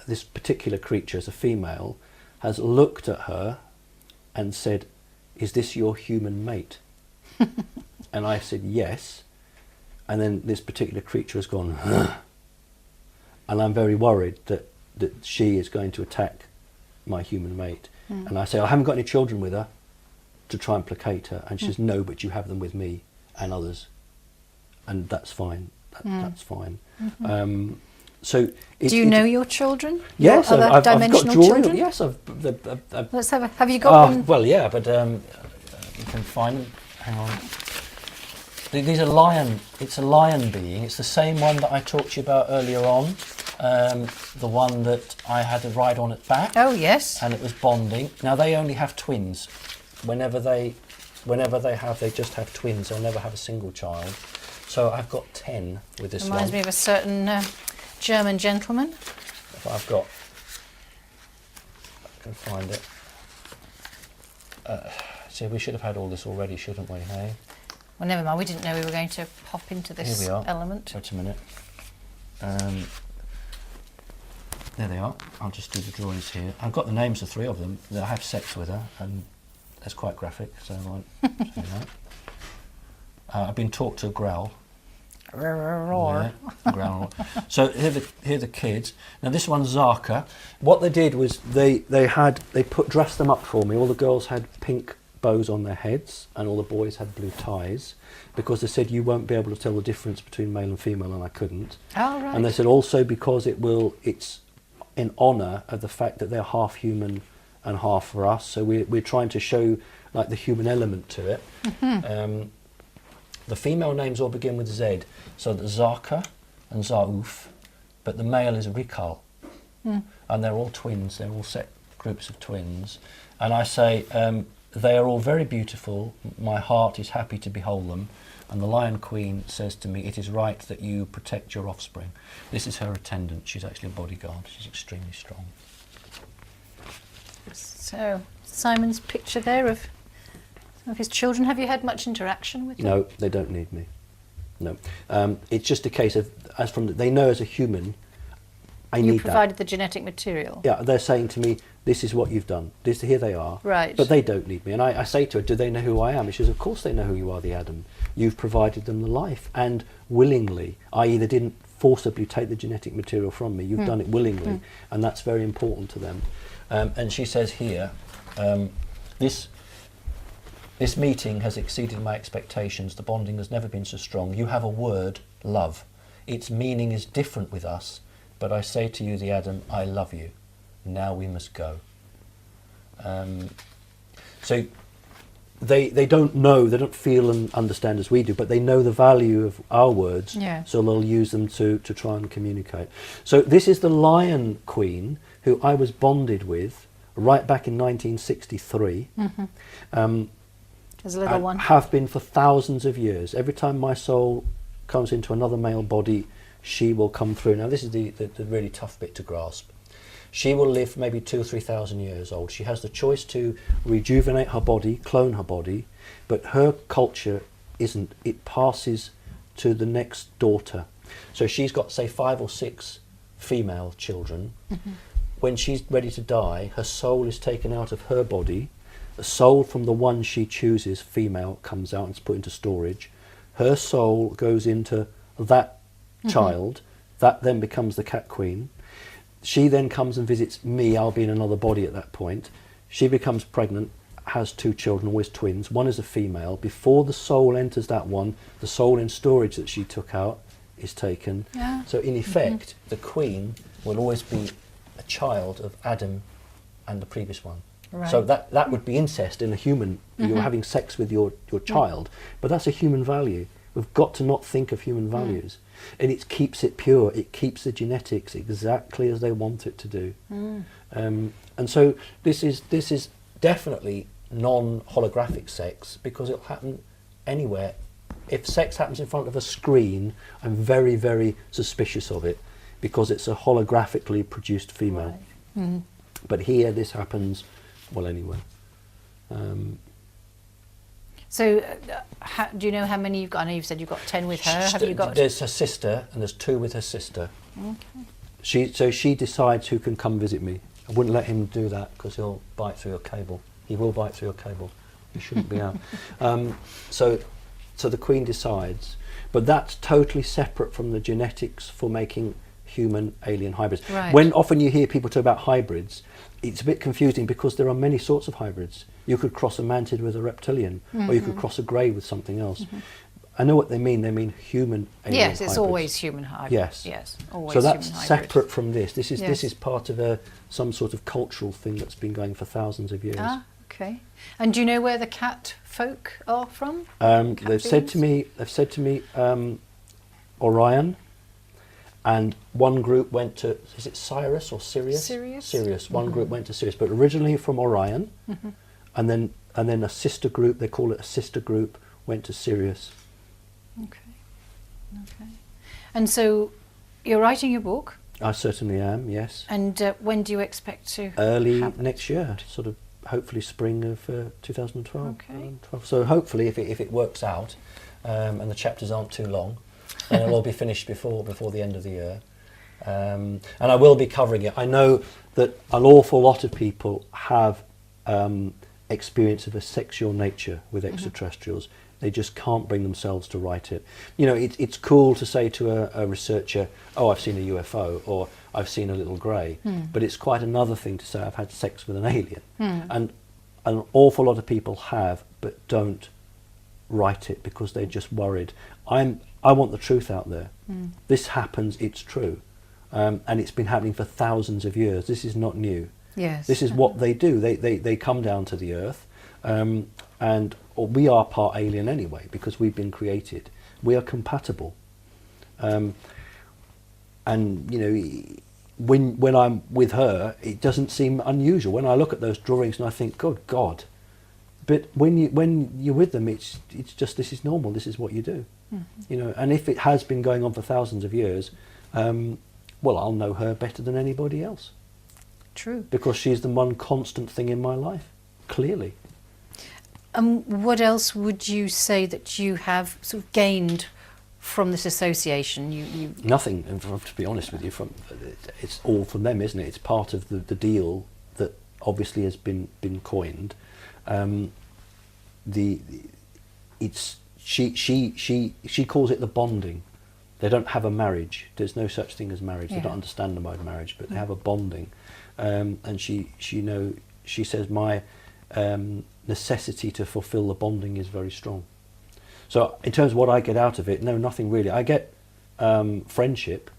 this particular creature, as a female, has looked at her and said, "Is this your human mate?" And I said, "Yes." And then this particular creature has gone, "Huh." And I'm very worried that she is going to attack my human mate. And I say, "I haven't got any children with her," to try and placate her. And she says, "No, but you have them with me and others." And that's fine. That's fine. So do you know your children? Yes, your I've got dimensional drawing. children? Yes, Let's have you got one? Well, yeah, but you can find them. Hang on. These are lion. It's a lion being. It's the same one that I talked to you about earlier on. The one that I had to ride on its back. Oh yes. And it was bonding. Now they only have twins. Whenever they just have twins. They'll never have a single child. So I've got 10 with this one. Reminds me of a certain German gentleman. If I can find it. See, we should have had all this already, shouldn't we? Hey. Well, never mind. We didn't know we were going to hop into this Here we are. element. Wait a minute. There they are. I'll just do the drawings here. I've got the names of 3 of them. I have sex with her, and that's quite graphic, so I won't say that. I've been taught to growl. Roar. Yeah, growl. So here are the kids. Now this one's Zaka. What they did was they dressed them up for me. All the girls had pink bows on their heads, and all the boys had blue ties, because they said you won't be able to tell the difference between male and female, and I couldn't. Oh, right. And they said also because it's in honour of the fact that they're half human and half for us. So we're trying to show like the human element to it. The female names all begin with Z, so the Zaka and Zauf, but the male is Rikal, and they're all twins. They're all set groups of twins, and I say they are all very beautiful. My heart is happy to behold them. And the Lion Queen says to me, "It is right that you protect your offspring." This is her attendant. She's actually a bodyguard. She's extremely strong. So Simon's picture there of his children. Have you had much interaction with them? No, they don't need me. No, it's just a case of they know as a human, I need that. You provided the genetic material. Yeah, they're saying to me, "This is what you've done. Here they are." Right. But they don't need me. And I say to her, "Do they know who I am?" And she says, "Of course they know who you are, the Adam. You've provided them the life, and willingly, i.e. they didn't forcibly take the genetic material from me. You've done it willingly, and that's very important to them." And she says here, This meeting has exceeded my expectations. The bonding has never been so strong. You have a word, love. Its meaning is different with us, but I say to you, the Adam, I love you. Now we must go. So they don't know, they don't feel and understand as we do, but they know the value of our words, so they'll use them to try and communicate. So this is the Lion Queen, who I was bonded with right back in 1963. There's a little one. Have been for thousands of years. Every time my soul comes into another male body, she will come through. Now this is the really tough bit to grasp. She will live maybe 2,000 or 3,000 years old. She has the choice to rejuvenate her body, clone her body, but her culture isn't. It passes to the next daughter. So she's got, say, 5 or 6 female children. When she's ready to die, her soul is taken out of her body. The soul from the one she chooses, female, comes out and is put into storage. Her soul goes into that child. That then becomes the cat queen. She then comes and visits me. I'll be in another body at that point. She becomes pregnant, has 2 children, always twins. One is a female. Before the soul enters that one, the soul in storage that she took out is taken. Yeah. So in effect, the queen will always be a child of Adam and the previous one. Right. So that would be incest in a human. You're having sex with your child, but that's a human value. We've got to not think of human values, and it keeps it pure. It keeps the genetics exactly as they want it to do. And so this is definitely non-holographic sex, because it'll happen anywhere. If sex happens in front of a screen, I'm very, very suspicious of it. because it's a holographically produced female. Right. Mm. But here this happens, well, anyway. So, do you know how many you've got? I know you've said you've got 10 with her. Have you got? There's her sister, and there's 2 with her sister. Okay. She decides who can come visit me. I wouldn't let him do that because he'll bite through your cable. He will bite through your cable. You shouldn't be out. So the Queen decides, but that's totally separate from the genetics for making human-alien hybrids. Right. When often you hear people talk about hybrids, it's a bit confusing because there are many sorts of hybrids. You could cross a mantid with a reptilian, or you could cross a grey with something else. I know what they mean. They mean human-alien hybrids. Yes, it's always human hybrid. Yes. Always so that's human hybrid. separate from this. This Yes. is part of some sort of cultural thing that's been going for thousands of years. Ah, okay. And do you know where the cat folk are from? They've said to me, Orion, and one group went to, is it Sirius or Sirius? Sirius. One group went to Sirius, but originally from Orion, and then a sister group. They call it a sister group. Went to Sirius. Okay. And so, you're writing your book. I certainly am. Yes. And when do you expect to? Early have it? next year, sort of. Hopefully spring of 2012. Okay. So hopefully, if it works out, and the chapters aren't too long, then it'll all be finished before the end of the year. And I will be covering it. I know that an awful lot of people have experience of a sexual nature with extraterrestrials. They just can't bring themselves to write it. You know, it's cool to say to a researcher, "Oh, I've seen a UFO," or "I've seen a little grey," but it's quite another thing to say, "I've had sex with an alien." And an awful lot of people have, but don't write it because they're just worried. I want the truth out there. This happens. It's true, and it's been happening for thousands of years. This is not new. Yes. This is what they do. They come down to the Earth, and we are part alien anyway because we've been created. We are compatible, and you know, when I'm with her, it doesn't seem unusual. When I look at those drawings and I think, "Good God," but when you're with them, it's just, this is normal. This is what you do, you know. And if it has been going on for thousands of years, well, I'll know her better than anybody else. True. Because she's the one constant thing in my life, clearly. What else would you say that you have sort of gained from this association? You Nothing, and to be honest with you, it's all from them, isn't it? It's part of the deal that obviously has been coined. She calls it the bonding. They don't have a marriage. There's no such thing as marriage. They don't understand the word marriage, but they have a bonding. And she says my necessity to fulfill the bonding is very strong. So in terms of what I get out of it, no, nothing really. I get friendship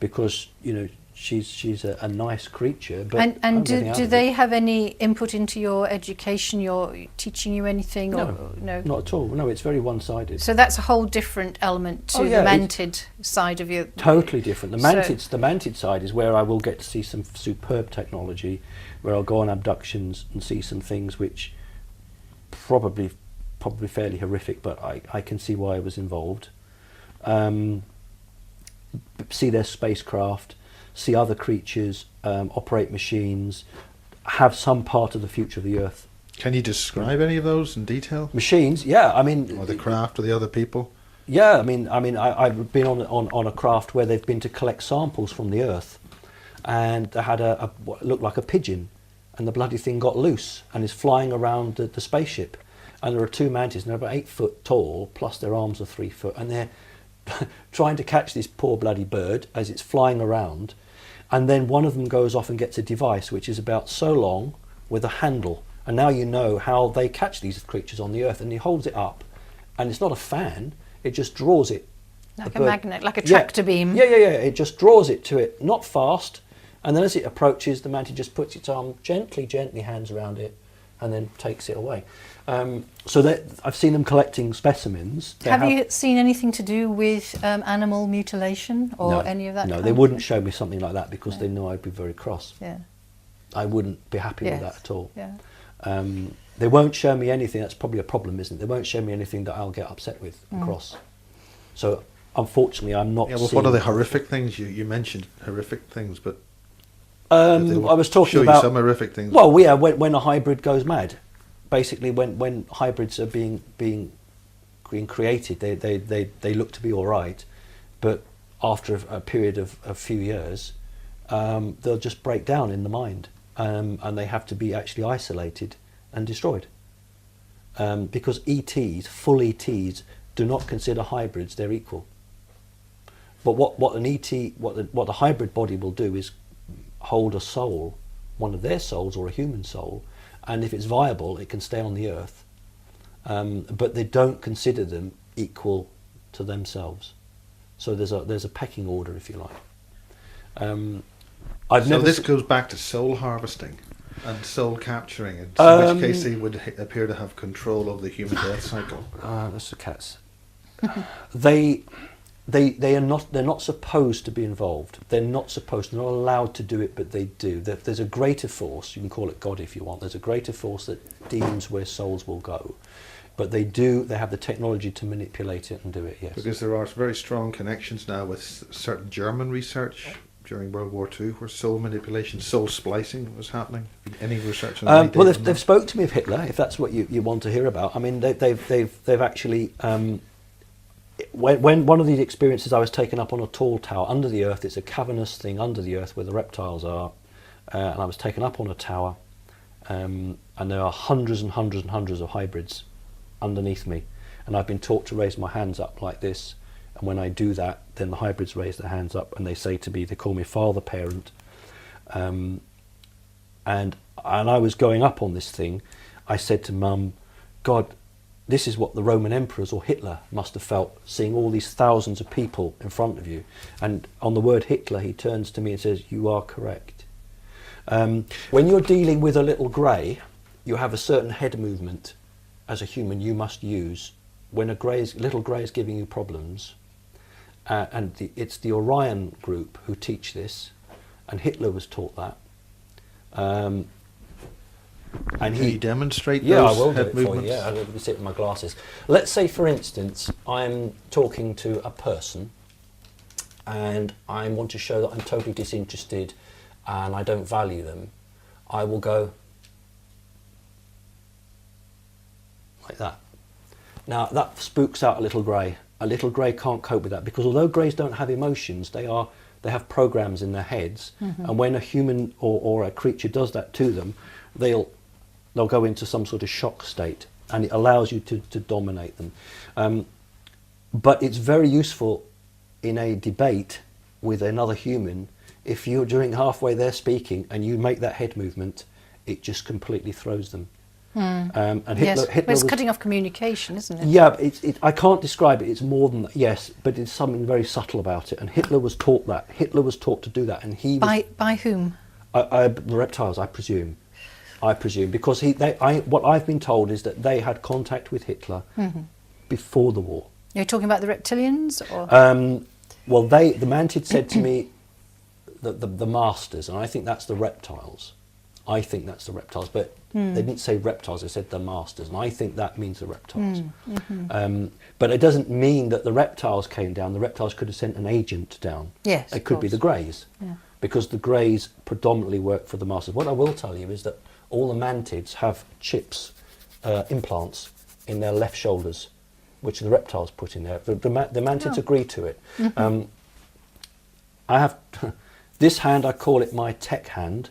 because, you know, she's a nice creature. But and do they have any input into your education? Your teaching you anything? No, or, no, not at all. No, it's very one-sided. So that's a whole different element to the mantid side of you. Totally different. The mantid side is where I will get to see some superb technology, where I'll go on abductions and see some things which probably fairly horrific, but I can see why I was involved. See their spacecraft, see other creatures, operate machines, have some part of the future of the Earth. Can you describe any of those in detail? Machines, yeah. I mean, or the craft, or the other people. Yeah, I mean, I've been on a craft where they've been to collect samples from the Earth, and they had what looked like a pigeon, and the bloody thing got loose and is flying around the spaceship. And there are 2 mantids, and they're about 8 foot tall, plus their arms are 3 foot, and they're trying to catch this poor bloody bird as it's flying around. And then one of them goes off and gets a device which is about so long with a handle. And now you know how they catch these creatures on the Earth. And he holds it up, and it's not a fan, it just draws it. Like a magnet, like a tractor beam. Yeah. It just draws it to it, not fast. And then as it approaches, the mantid just puts its arm gently hands around it, and then takes it away. So that I've seen them collecting specimens. Have you seen anything to do with animal mutilation or any of that? No, they wouldn't show me something like that because they know I'd be very cross. Yeah. I wouldn't be happy with that at all. Yeah. They won't show me anything. That's probably a problem, isn't it? They won't show me anything that I'll get upset with and cross. So unfortunately, I'm not. Yeah, well, seeing what are the horrific things you mentioned? Horrific things, but I was talking show about you some horrific things. Well, yeah, when a hybrid goes mad, basically when hybrids are being created, they look to be all right, but after a period of a few years, they'll just break down in the mind, and they have to be actually isolated and destroyed. Because ETs, full ETs, do not consider hybrids their equal. But what an ET, what the hybrid body will do is hold a soul, one of their souls or a human soul, and if it's viable, it can stay on the earth. But they don't consider them equal to themselves. So there's a pecking order, if you like. This goes back to soul harvesting and soul capturing, in which case they would appear to have control of the human death cycle. That's the cats. They're not supposed to be involved. They're not allowed to do it, but they do. There's a greater force, you can call it God if you want, there's a greater force that deems where souls will go. But they have the technology to manipulate it and do it, yes. Because there are very strong connections now with certain German research during World War II where soul manipulation, soul splicing was happening. Any research on any well, data on they've that? spoke to me of Hitler, if that's what you want to hear about. I mean, they've actually... when one of these experiences, I was taken up on a tall tower under the earth. It's a cavernous thing under the earth where the reptiles are, and I was taken up on a tower, and there are hundreds and hundreds and hundreds of hybrids underneath me, and I've been taught to raise my hands up like this, and when I do that, then the hybrids raise their hands up, and they call me father, parent, and I was going up on this thing. I said to Mum, God, this is what the Roman emperors or Hitler must have felt, seeing all these thousands of people in front of you. And on the word Hitler, he turns to me and says, you are correct. When you're dealing with a little grey, you have a certain head movement as a human you must use. When little grey is giving you problems, it's the Orion group who teach this, and Hitler was taught that. And Can you demonstrate I those will do head it for you. movements? Yeah, I'll sit with my glasses. Let's say, for instance, I'm talking to a person, and I want to show that I'm totally disinterested, and I don't value them. I will go like that. Now that spooks out a little grey. A little grey can't cope with that, because although greys don't have emotions, they have programs in their heads, and when a human or a creature does that to them, they'll go into some sort of shock state, and it allows you to dominate them. But it's very useful in a debate with another human. If you're during halfway there speaking and you make that head movement, it just completely throws them. And Hitler Well, it's was cutting off communication, isn't it? Yeah, I can't describe it. It's more than that, yes, but it's something very subtle about it. And Hitler was taught that. Hitler was taught to do that, and he was, By whom? the reptiles, I presume, because what I've been told is that they had contact with Hitler before the war. You're talking about the reptilians, or Well, the mantid said to me that the masters, and I think that's the reptiles. But they didn't say reptiles, they said the masters, and I think that means the reptiles. But it doesn't mean that the reptiles came down. The reptiles could have sent an agent down. Yes, it could be the greys, because the greys predominantly work for the masters. What I will tell you is that all the mantids have chips, implants in their left shoulders, which the reptiles put in there. The mantids agree to it. I have this hand, I call it my tech hand,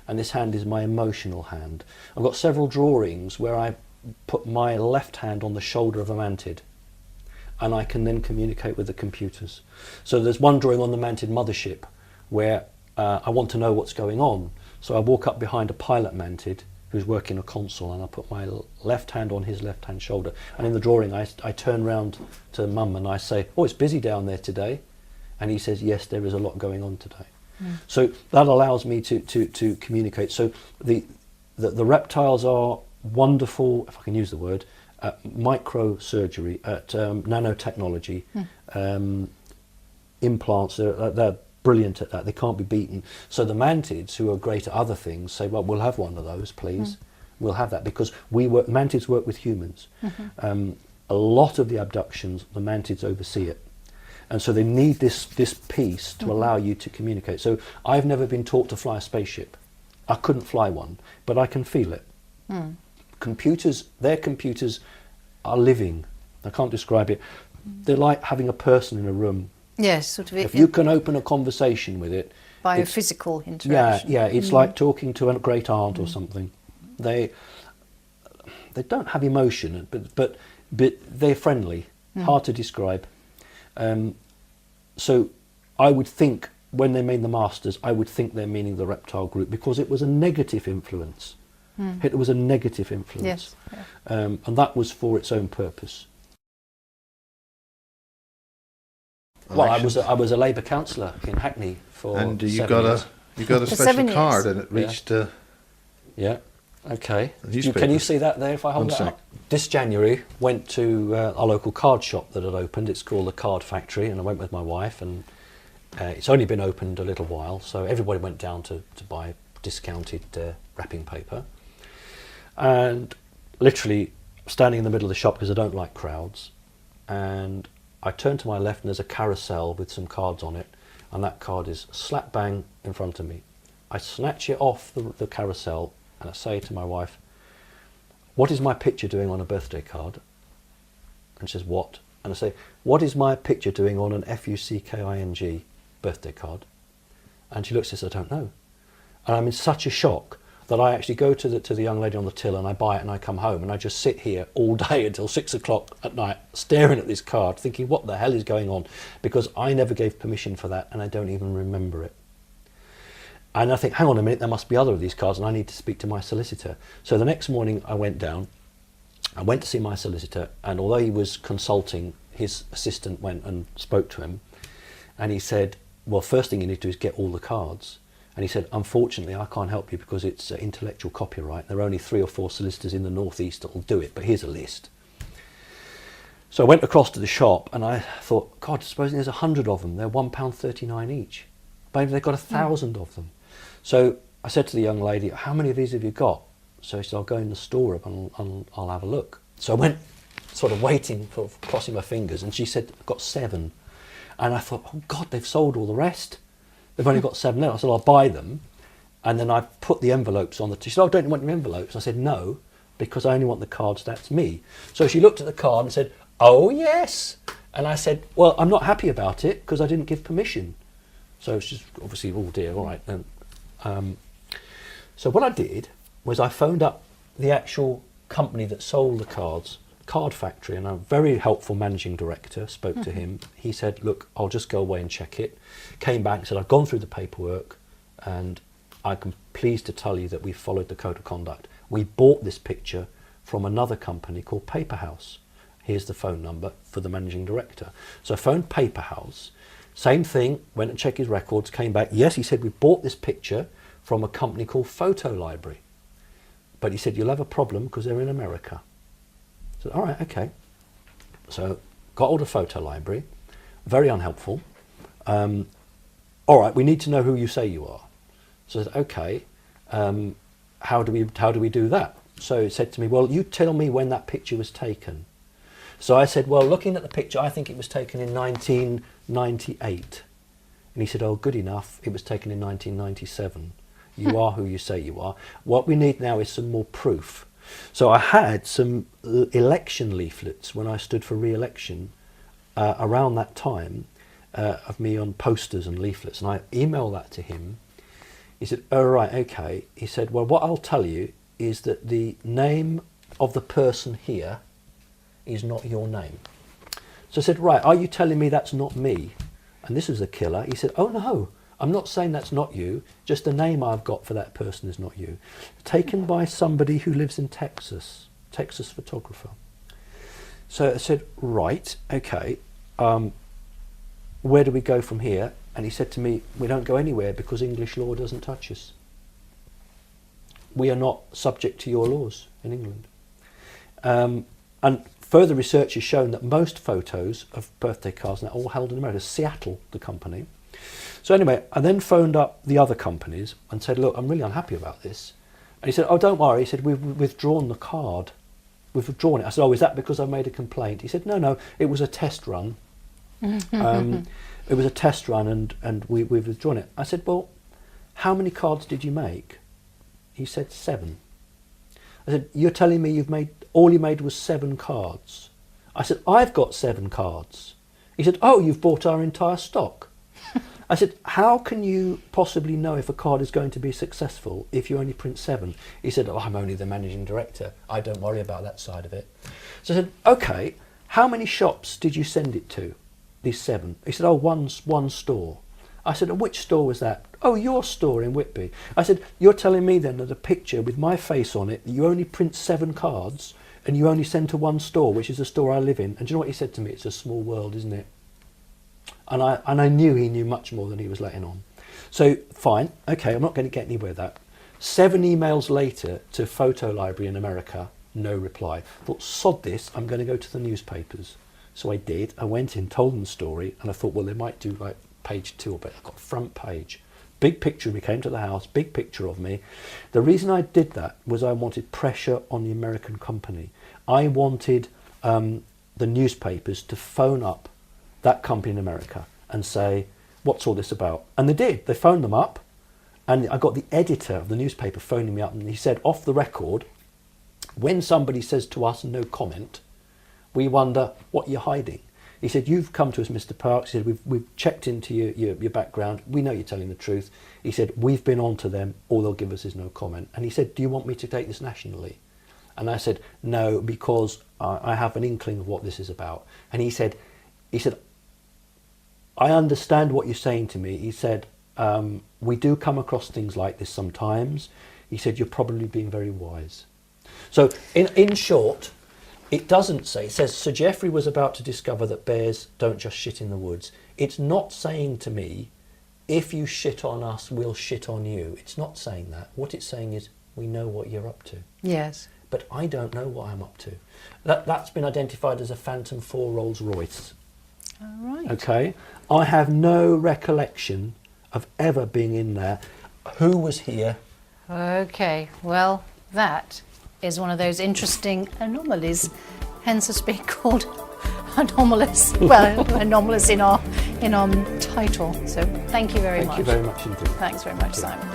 and this hand is my emotional hand. I've got several drawings where I put my left hand on the shoulder of a mantid, and I can then communicate with the computers. So there's one drawing on the mantid mothership where I want to know what's going on. So I walk up behind a pilot mantid who's working a console, and I put my left hand on his left hand shoulder. And in the drawing, I turn round to Mum and I say, "Oh, it's busy down there today." And he says, "Yes, there is a lot going on today." So that allows me to communicate. So the reptiles are wonderful, if I can use the word, at microsurgery, at nanotechnology, implants. They're brilliant at that. They can't be beaten. So the mantids, who are great at other things, say, "Well, we'll have one of those, please. We'll have that," because mantids work with humans. A lot of the abductions, the mantids oversee it. And so they need this piece to allow you to communicate. So I've never been taught to fly a spaceship. I couldn't fly one, but I can feel it. Their computers are living. I can't describe it. They're like having a person in a room. Yes, sort of. If you can open a conversation with it, biophysical interaction. Yeah, it's like talking to a great aunt or something. They don't have emotion, but they're friendly. Hard to describe. So I would think when they made the Masters, I would think they're meaning the reptile group, because it was a negative influence. It was a negative influence. Yes. Yeah. And that was for its own purpose. Well, I was a Labour councillor in Hackney for and you 7 got years. a special 7 years. card, and it reached. Yeah. Okay. Can you newspapers. see that there if I hold One that sec. up? This January, went to our local card shop that had opened. It's called the Card Factory, and I went with my wife, and it's only been opened a little while, so everybody went down to buy discounted wrapping paper. And literally standing in the middle of the shop, because I don't like crowds, and I turn to my left and there's a carousel with some cards on it, and that card is slap bang in front of me. I snatch it off the carousel and I say to my wife, "What is my picture doing on a birthday card?" And she says, "What?" And I say, "What is my picture doing on an FUCKING birthday card?" And she looks and says, "I don't know." And I'm in such a shock that I actually go to the young lady on the till and I buy it, and I come home and I just sit here all day until 6 o'clock at night staring at this card thinking, what the hell is going on? Because I never gave permission for that and I don't even remember it. And I think, hang on a minute, there must be other of these cards and I need to speak to my solicitor. So the next morning I went down, I went to see my solicitor, and although he was consulting, his assistant went and spoke to him, and he said, well, first thing you need to do is get all the cards. And he said, unfortunately, I can't help you because it's intellectual copyright. There are only 3 or 4 solicitors in the northeast that will do it, but here's a list. So I went across to the shop and I thought, God, supposing there's 100 of them, they're £1.39 each. Maybe they've got 1,000 of them. So I said to the young lady, how many of these have you got? So she said, I'll go in the store and I'll have a look. So I went sort of waiting, crossing my fingers, and she said, I've got 7. And I thought, oh God, they've sold all the rest. They've only got 7 left. I said, I'll buy them. And then I put the envelopes on she said, oh, don't you want your envelopes? I said, no, because I only want the cards, that's me. So she looked at the card and said, oh, yes. And I said, well, I'm not happy about it because I didn't give permission. So she's obviously, oh dear, all right. And, so what I did was I phoned up the actual company that sold the cards, Card Factory, and a very helpful managing director spoke to him. He said, look, I'll just go away and check it. Came back and said, I've gone through the paperwork and I'm pleased to tell you that we followed the code of conduct. We bought this picture from another company called Paper House. Here's the phone number for the managing director. So I phoned Paper House, same thing, went and checked his records, came back. Yes, he said, we bought this picture from a company called Photo Library. But he said, you'll have a problem because they're in America. I said, all right, okay. So got all the Photo Library, very unhelpful. All right, we need to know who you say you are. So I said, okay, how do we do that? So he said to me, well, you tell me when that picture was taken. So I said, well, looking at the picture, I think it was taken in 1998. And he said, oh, good enough, it was taken in 1997. You are who you say you are. What we need now is some more proof. So I had some election leaflets when I stood for re-election around that time of me on posters and leaflets, and I emailed that to him. He said, oh right, okay. He said, well, what I'll tell you is that the name of the person here is not your name. So I said, right, are you telling me that's not me? And this was the killer. He said, oh no, I'm not saying that's not you, just the name I've got for that person is not you. Taken by somebody who lives in Texas photographer. So I said, right, okay, where do we go from here? And he said to me, we don't go anywhere because English law doesn't touch us. We are not subject to your laws in England. And further research has shown that most photos of birthday cards are all held in America. Seattle, the company. So anyway, I then phoned up the other companies and said, look, I'm really unhappy about this. And he said, oh, don't worry. He said, we've withdrawn the card. We've withdrawn it. I said, oh, is that because I made a complaint? He said, no, it was a test run. It was a test run, and we've withdrawn it. I said, well, how many cards did you make? He said 7. I said, you're telling me all you made was 7 cards? I said, I've got 7 cards. He said, oh, you've bought our entire stock. I said, how can you possibly know if a card is going to be successful if you only print 7? He said, oh, I'm only the managing director. I don't worry about that side of it. So I said, okay, how many shops did you send it to, these 7? He said, oh, one store. I said, and which store was that? Oh, your store in Whitby. I said, you're telling me then that a picture with my face on it, that you only print 7 cards and you only send to one store, which is the store I live in. And do you know what he said to me? It's a small world, isn't it? And I knew he knew much more than he was letting on. So fine, okay, I'm not going to get anywhere with that. 7 emails later to Photo Library in America, no reply. I thought, sod this, I'm going to go to the newspapers. So I did. I went in, told them the story, and I thought, well, they might do like page 2 of it. I got front page. Big picture of me, came to the house, big picture of me. The reason I did that was I wanted pressure on the American company. I wanted the newspapers to phone up that company in America and say, what's all this about? And they did. They phoned them up, and I got the editor of the newspaper phoning me up, and he said, off the record, when somebody says to us no comment, we wonder what you're hiding. He said, you've come to us, Mr. Parkes. He said, we've checked into your background. We know you're telling the truth. He said, we've been on to them. All they'll give us is no comment. And he said, do you want me to take this nationally? And I said, no, because I have an inkling of what this is about. And he said, I understand what you're saying to me. He said, we do come across things like this sometimes. He said, you're probably being very wise. So in short, it doesn't say, it says Sir Geoffrey was about to discover that bears don't just shit in the woods. It's not saying to me, if you shit on us, we'll shit on you. It's not saying that. What it's saying is, we know what you're up to. Yes. But I don't know what I'm up to. That's been identified as a Phantom 4 Rolls Royce. All right. Okay. I have no recollection of ever being in there. Who was here? Okay, well, that is one of those interesting anomalies, hence it's been called anomalous. Well, anomalous in our title. So thank you very much. Thank you very much indeed. Thanks very much, Simon.